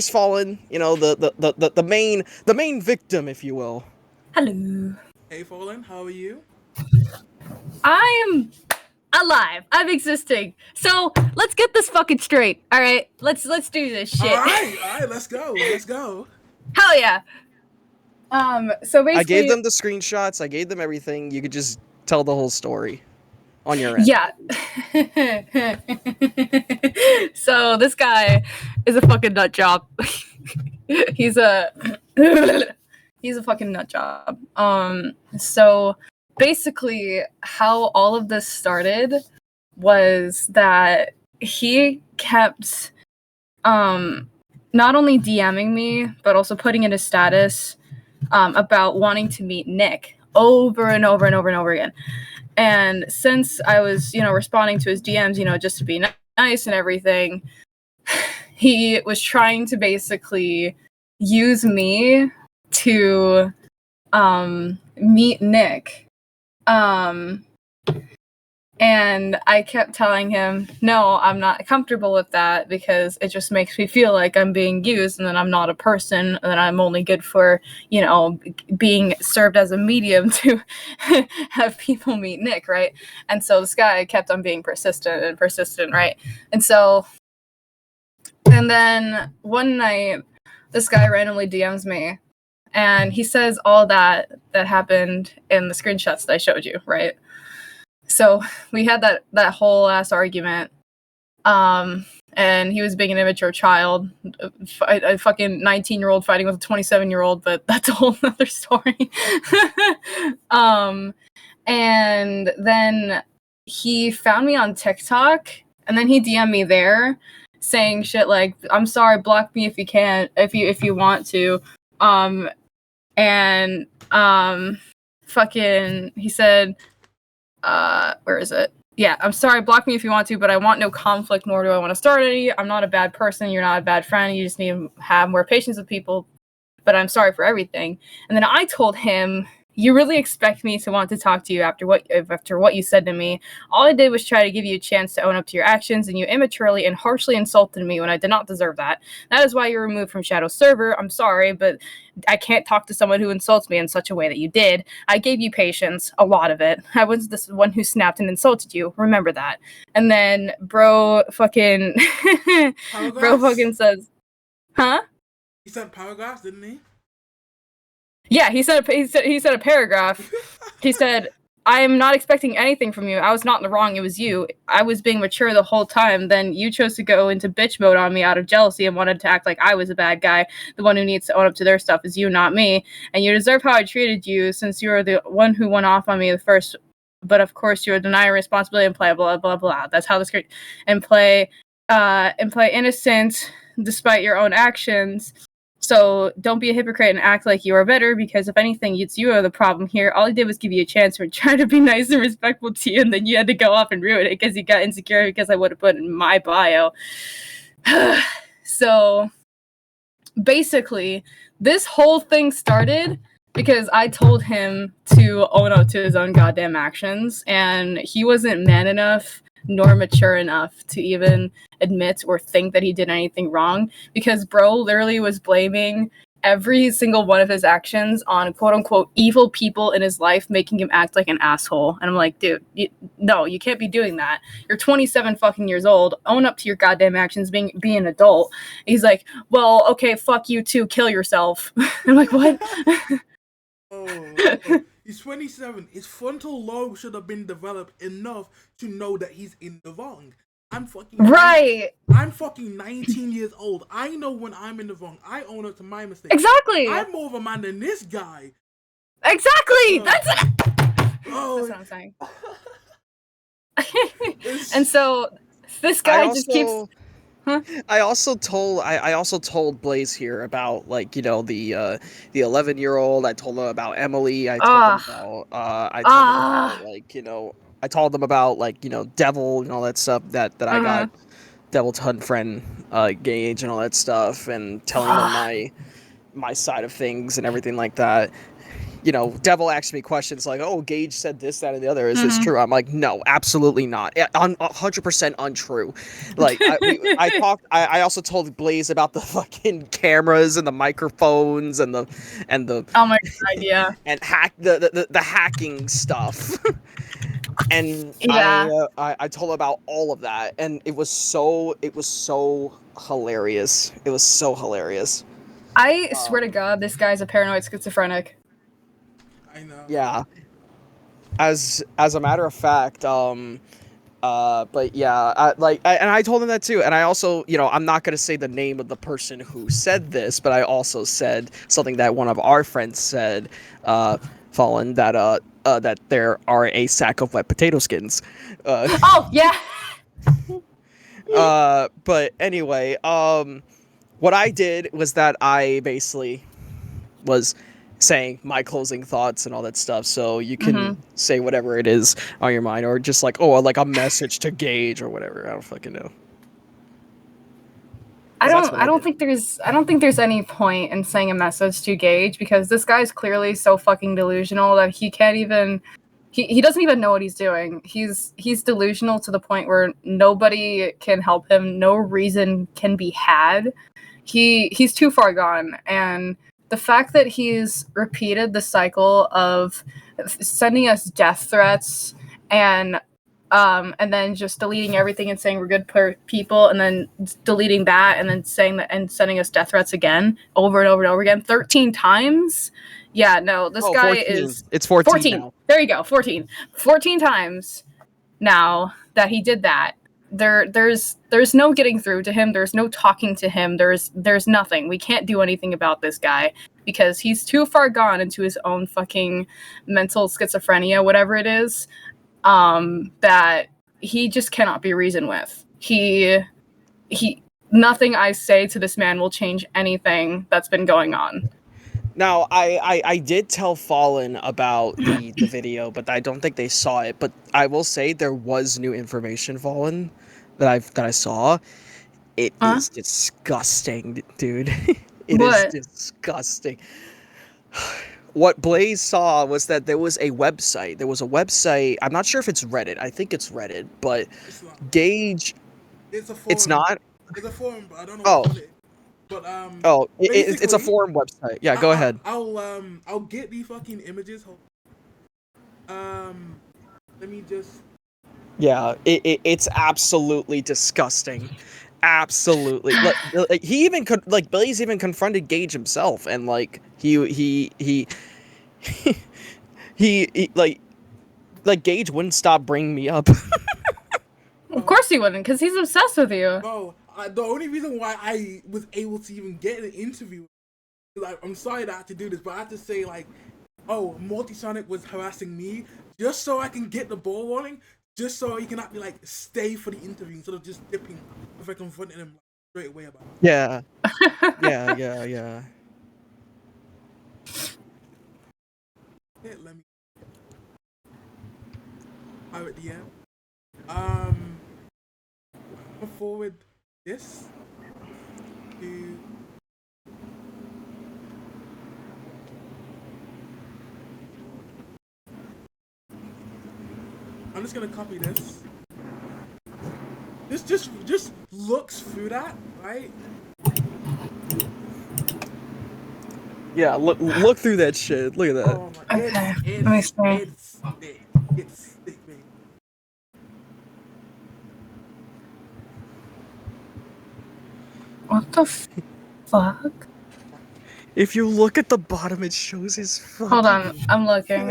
Fallen, you know, the main victim, if you will. Hello. Hey Fallen, how are you? I'm alive. I'm existing. So let's get this fucking straight. All right, let's do this shit. All right, let's go. Hell yeah. So basically, I gave them the screenshots. I gave them everything. You could just tell the whole story on your end. Yeah. So this guy is a fucking nut job. he's a fucking nut job. So basically how all of this started was that he kept not only DMing me but also putting in his status about wanting to meet Nick over and over and over and over again. And since I was, you know, responding to his DMs, you know, just to be nice and everything, he was trying to basically use me to meet Nick. And I kept telling him, no, I'm not comfortable with that because it just makes me feel like I'm being used and that I'm not a person and that I'm only good for, being served as a medium to have people meet Nick, right? And so this guy kept on being persistent, right? And then one night, this guy randomly DMs me and he says all that happened in the screenshots that I showed you, right? So we had that whole ass argument, and he was being an immature child, a fucking 19-year-old fighting with a 27-year-old, but that's a whole other story. And then he found me on TikTok, and then he DM'd me there, saying shit like, "I'm sorry, block me if you can, if you want to," fucking, he said. Where is it? Yeah, I'm sorry, block me if you want to, but I want no conflict, nor do I want to start any. I'm not a bad person, you're not a bad friend, you just need to have more patience with people, but I'm sorry for everything. And then I told him, you really expect me to want to talk to you after what you said to me? All I did was try to give you a chance to own up to your actions, and you immaturely and harshly insulted me when I did not deserve that. That is why you're removed from Shadow's server. I'm sorry, but I can't talk to someone who insults me in such a way that you did. I gave you patience, a lot of it. I was the one who snapped and insulted you. Remember that. And then bro fucking says, huh? He sent paragraphs, didn't he? Yeah, he said a paragraph. He said, I am not expecting anything from you. I was not in the wrong. It was you. I was being mature the whole time. Then you chose to go into bitch mode on me out of jealousy and wanted to act like I was a bad guy. The one who needs to own up to their stuff is you, not me. And you deserve how I treated you since you were the one who went off on me the first. But of course, you're denying responsibility and play blah, blah, blah. That's how the script and play innocent despite your own actions. So don't be a hypocrite and act like you are better, because if anything, it's you are the problem here. All I did was give you a chance for trying to be nice and respectful to you, and then you had to go off and ruin it because you got insecure because I would have put in my bio. So basically, this whole thing started because I told him to own up to his own goddamn actions, and he wasn't man enough nor mature enough to even admit or think that he did anything wrong, because bro literally was blaming every single one of his actions on quote-unquote evil people in his life, making him act like an asshole. And I'm like, dude, no, you can't be doing that. You're 27 fucking years old. Own up to your goddamn actions, be an adult. He's like, well, okay, fuck you too, kill yourself. I'm like, what? Okay. He's 27. His frontal lobe should have been developed enough to know that he's in the wrong. I'm fucking 19 years old. I know when I'm in the wrong. I own up to my mistakes. Exactly. I'm more of a man than this guy. Exactly. That's what I'm saying. And so this guy just keeps. Huh? I also told Blaze here about, like, the 11-year-old. I told him about Emily. I told them about like Devil and all that stuff that I got Devil Ton friend Gage and all that stuff, and telling them my side of things and everything like that. Devil asked me questions like, "Oh, Gage said this, that, and the other. Is this true?" I'm like, "No, absolutely not. 100% untrue." Like, I also told Blaze about the fucking cameras and the microphones and the oh my god, yeah, and the hacking stuff. And yeah. I told him about all of that, and it was so hilarious. It was so hilarious. I swear to God, this guy's a paranoid schizophrenic. I know. Yeah. As a matter of fact, but yeah, and I told him that too, and I also, I'm not gonna say the name of the person who said this, but I also said something that one of our friends said, Fallen, that that there are a sack of wet potato skins. Oh yeah. But anyway, what I did was that I basically was saying my closing thoughts and all that stuff, so you can say whatever it is on your mind, or just like, like a message to Gage or whatever. I don't fucking know. I don't think there's any point in saying a message to Gage, because this guy's clearly so fucking delusional that he can't even he doesn't even know what he's doing. He's delusional to the point where nobody can help him. No reason can be had. He's too far gone, and the fact that he's repeated the cycle of sending us death threats and then just deleting everything and saying we're good people, and then deleting that, and then saying that and sending us death threats again over and over and over again 13 times. Yeah, no, this guy 14. is It's 14 now. There you go, 14 times now that he did that. There's no getting through to him. There's no talking to him. There's nothing. We can't do anything about this guy because he's too far gone into his own fucking mental schizophrenia, whatever it is, that he just cannot be reasoned with. He nothing I say to this man will change anything that's been going on. Now, I did tell Fallen about the video, but I don't think they saw it. But I will say there was new information, Fallen, that I saw. It is disgusting, dude. It is disgusting. What Blaze saw was that there was a website. I'm not sure if it's Reddit. I think it's Reddit, but Gage. It's a forum. It's not. It's a forum, but I don't know what it is. But it's a forum website. Yeah, go ahead. I'll get the fucking images. Let me just. Yeah, it's absolutely disgusting. Absolutely. Like he even Blaze even confronted Gage himself, and like he Gage wouldn't stop bringing me up. Of course he wouldn't, because he's obsessed with you. Bro, the only reason why I was able to even get an interview, like, I'm sorry that I had to do this, but I have to say, like, Multisonic was harassing me just so I can get the ball rolling, just so he can not be like, stay for the interview instead of just dipping if I confronted him straight away about it. Yeah. Yeah. Let me. Alright, yeah. I'll forward this to. I'm just gonna copy this. This just looks through that, right? Yeah, look through that shit. Look at that. Oh my, Okay, let me see. It's thick, man. What the fuck? If you look at the bottom, it shows his fucking... Hold on, I'm looking.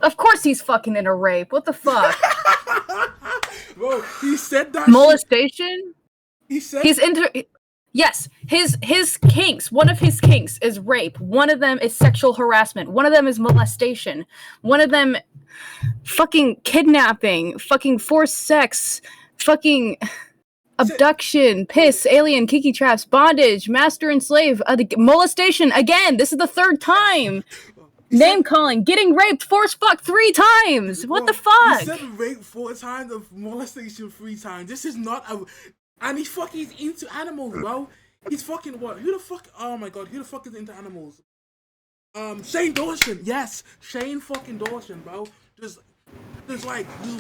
Of course he's fucking in a rape. What the fuck? Bro, he said that molestation? He said he's into... Yes, his kinks, one of his kinks is rape. One of them is sexual harassment. One of them is molestation. One of them fucking kidnapping, fucking forced sex, fucking abduction, piss, alien, kiki traps, bondage, master and slave, molestation. Again, this is the third time. Name calling, getting raped, force fuck 3 times. What the fuck? He said rape 4 times and molestation 3 times. This is not a... And he's into animals, bro. He's fucking what? Who the fuck? Oh my god, who the fuck is into animals? Shane Dawson. Yes, Shane fucking Dawson, bro. Just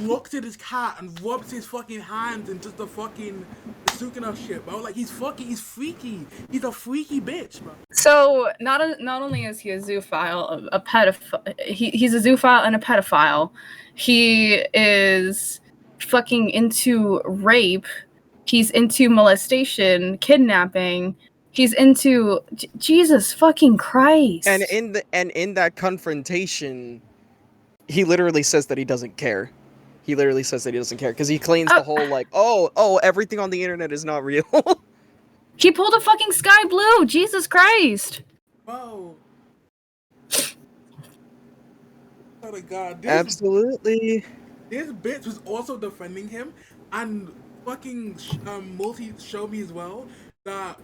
looks at his cat and rubs his fucking hands and just the fucking Sukuna shit, bro. Like he's freaky. He's a freaky bitch, bro. So not only is he a zoophile, a pedophile. He's a zoophile and a pedophile. He is fucking into rape. He's into molestation, kidnapping. He's into Jesus fucking Christ. And in that confrontation, he literally says that he doesn't care. He literally says that he doesn't care because he claims the whole like, oh, everything on the internet is not real. He pulled a fucking Sky Blue. Jesus Christ. Whoa. Oh my god. Absolutely. This bitch was also defending him, and fucking Multi showed me as well that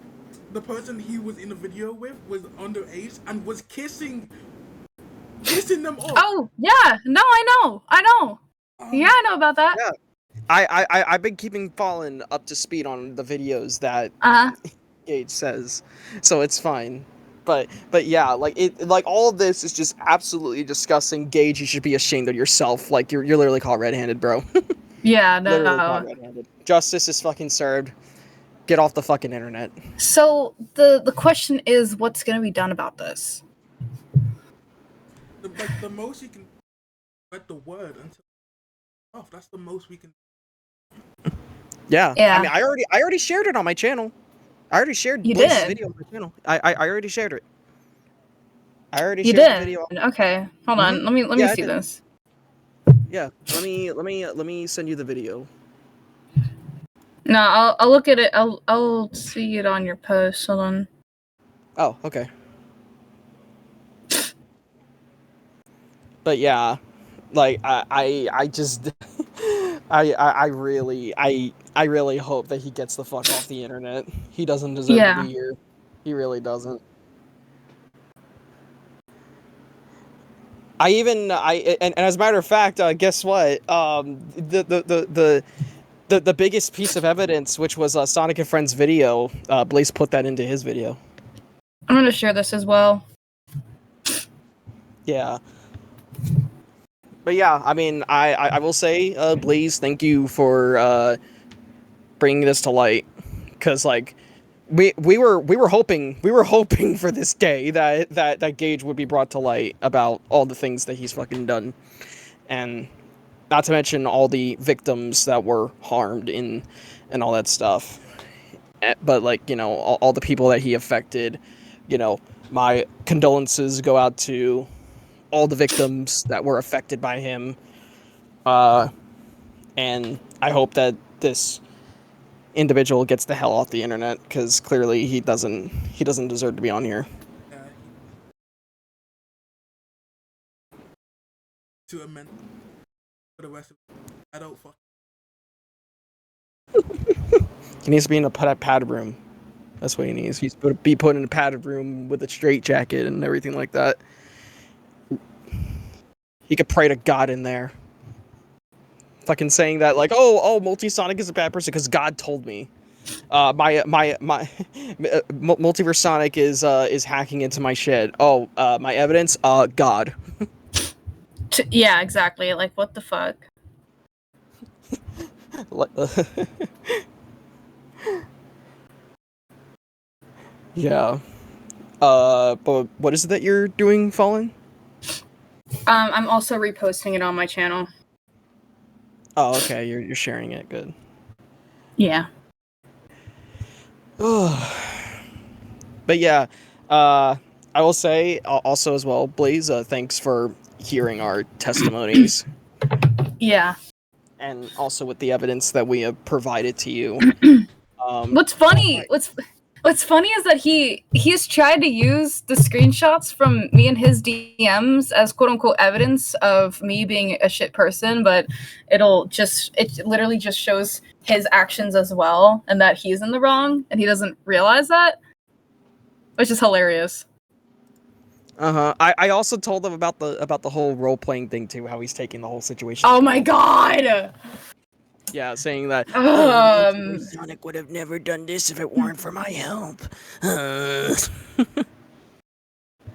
the person he was in the video with was underage and was kissing them all. Oh yeah, no, I know. Yeah, I know about that. Yeah, I've been keeping Fallen up to speed on the videos that Gage says, so it's fine. But yeah, like all of this is just absolutely disgusting. Gage, you should be ashamed of yourself. Like you're literally caught red-handed, bro. Yeah, Literally caught no. red-handed. Justice is fucking served. Get off the fucking internet. So the question is, what's gonna be done about this? The most you can spread the word until off. That's the most we can. Yeah. Yeah. I mean, I already shared it on my channel. I already shared You Blaze's did? video on my channel. I already shared it. I already You shared the did. video. Okay, hold on. Let me Yeah, I see did. this. Yeah. Let me send you the video. No, I'll look at it. I'll see it on your post. Hold on. Oh, okay. But yeah, like I just I really hope that he gets the fuck off the internet. He doesn't deserve to Yeah. be here. He really doesn't. And as a matter of fact, guess what? The biggest piece of evidence, which was Sonic and Friends video, Blaze put that into his video. I'm gonna share this as well. Yeah. But yeah, I mean, I will say, Blaze, thank you for bringing this to light, because like we were hoping for this day that Gage would be brought to light about all the things that he's fucking done, and not to mention all the victims that were harmed and all that stuff. But like, you know, all the people that he affected, you know, my condolences go out to all the victims that were affected by him. And I hope that this individual gets the hell off the internet, because clearly he doesn't deserve to be on here. To amend for the rest of I don't fuck. He needs to be in a padded room. That's what he needs. He's to be put in a padded room with a straight jacket and everything like that. He could pray to God in there. Fucking saying that like, oh, Multisonic is a bad person because God told me. My Multiverse Sonic is hacking into my shit. Oh, my evidence? God. Yeah, exactly. Like, what the fuck? Yeah. But what is it that you're doing, Fallen? I'm also reposting it on my channel. Oh, okay. You're sharing it. Good. Yeah. But yeah, I will say also as well, Blaze, thanks for hearing our testimonies. Yeah. And also with the evidence that we have provided to you. What's funny? What's funny is that he's tried to use the screenshots from me and his DMs as quote unquote evidence of me being a shit person, but it literally just shows his actions as well, and that he's in the wrong, and he doesn't realize that, which is hilarious. I also told them about the whole role playing thing too, how he's taking the whole situation. Oh my god. Yeah, saying that Sonic would have never done this if it weren't for my help.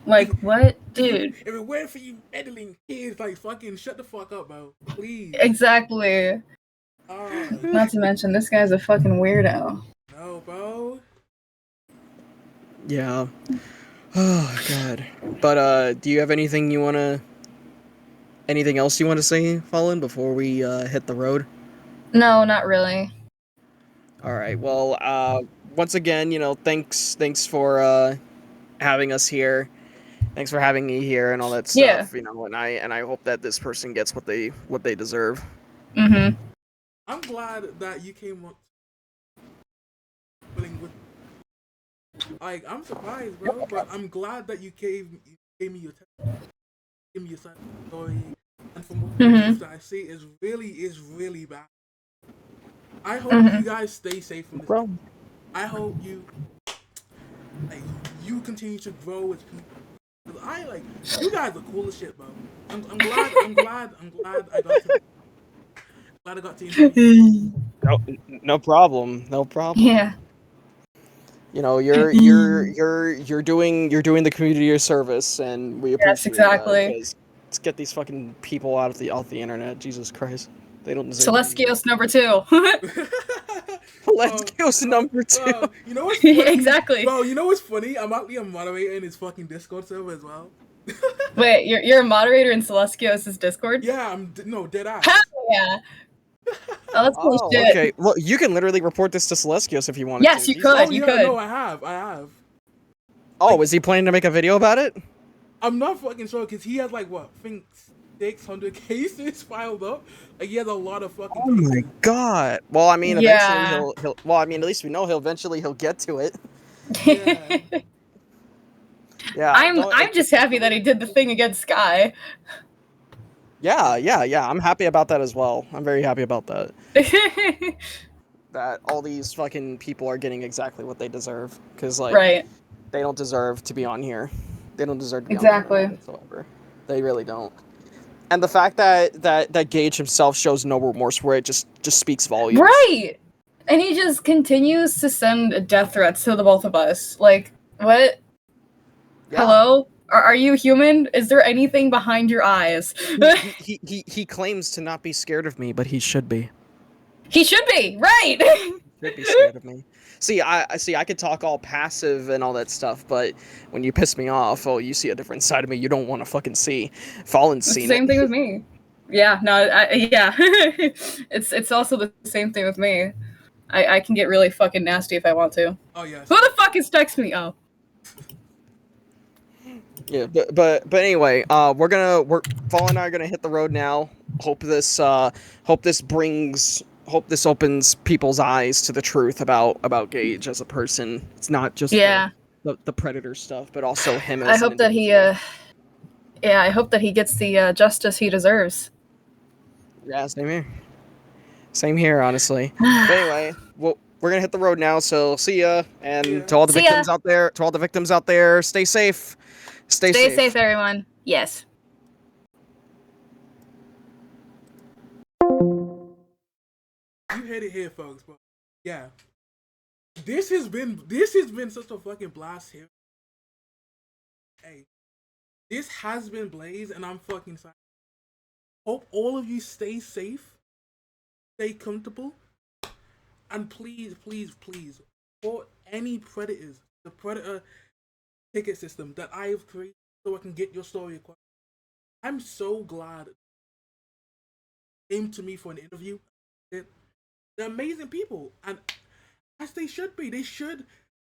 Like, what? Dude. If it weren't for you meddling kids, like, fucking shut the fuck up, bro. Please. Exactly. Not to mention, this guy's a fucking weirdo. No, bro. Yeah. Oh god. But do you have anything else you wanna say, Fallen, before we hit the road? No, not really. Alright, well, once again, you know, thanks for having us here. Thanks for having me here and all that stuff, Yeah. you know, and I hope that this person gets what they deserve. Mm-hmm. I'm glad that you came up with, like, I'm surprised, bro, but I'm glad that you gave me your side of the story, and from what that I see is really bad. I hope you guys stay safe from this. I hope you continue to grow as people. You guys are cool as shit, bro. I'm glad I got to interview you. No problem. Yeah. You know, you're doing the community a service, and we appreciate Yes, exactly. that. Because let's get these fucking people out of the internet. Jesus Christ, they don't deserve. Celestios number 2. Let's go to number 2. You know what's funny? Exactly. Bro, you know what's funny? I'm actually a moderator in his fucking Discord server as well. Wait, you're a moderator in Celestios' Discord? Yeah, no, dead ass. Hell yeah. Oh, that's cool Oh, shit. okay. Well, you can literally report this to Celestios if you wanted Yes, to. you could. Oh, You yeah, could. no, I have. Oh, is he planning to make a video about it? I'm not fucking sure because he has like what, I think 600 cases filed up. Like he has a lot of fucking. Oh my god. Well, I mean, Yeah. eventually he'll. Well, I mean, at least we know he'll get to it. Yeah. Yeah. I'm just happy that he did the thing against Sky. Yeah. I'm happy about that as well. I'm very happy about that. That all these fucking people are getting exactly what they deserve. Because, like, Right. they don't deserve to be on here. They don't deserve to be Exactly. on here whatsoever. They really don't. And the fact that Gage himself shows no remorse for it just speaks volumes. Right. And he just continues to send death threats to the both of us. Like, what? Yeah. Hello? Are you human? Is there anything behind your eyes? He claims to not be scared of me, but he should be. He should be, right? Should be scared of me. See, I could talk all passive and all that stuff, but when you piss me off, you see a different side of me you don't want to fucking see. Fallen's seen Same it. thing with me. Yeah, no, yeah. It's also the same thing with me. I can get really fucking nasty if I want to. Oh yes. Who the fuck is texting me? Oh. Yeah, but anyway, Fall and I are gonna hit the road now. Hope this opens people's eyes to the truth about Gage as a person. It's not just the predator stuff, but also him as I hope that he I hope that he gets the justice he deserves. Yeah, same here, honestly. But anyway, we're gonna hit the road now, so see ya. And to all the See ya. victims out there, stay safe. Stay safe, everyone. Yes. You heard it here, folks. But yeah, this has been such a fucking blast here. Hey, this has been Blaze, and I'm fucking sorry. Hope all of you stay safe, stay comfortable, and please, for any predators, the predator ticket system that I have created so I can get your story across. I'm so glad they came to me for an interview. They're amazing people, and as they should be. They should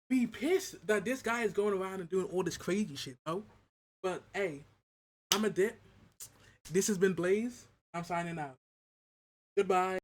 be pissed that this guy is going around and doing all this crazy shit, no? But hey, I'm a dip. This has been Blaze. I'm signing out. Goodbye.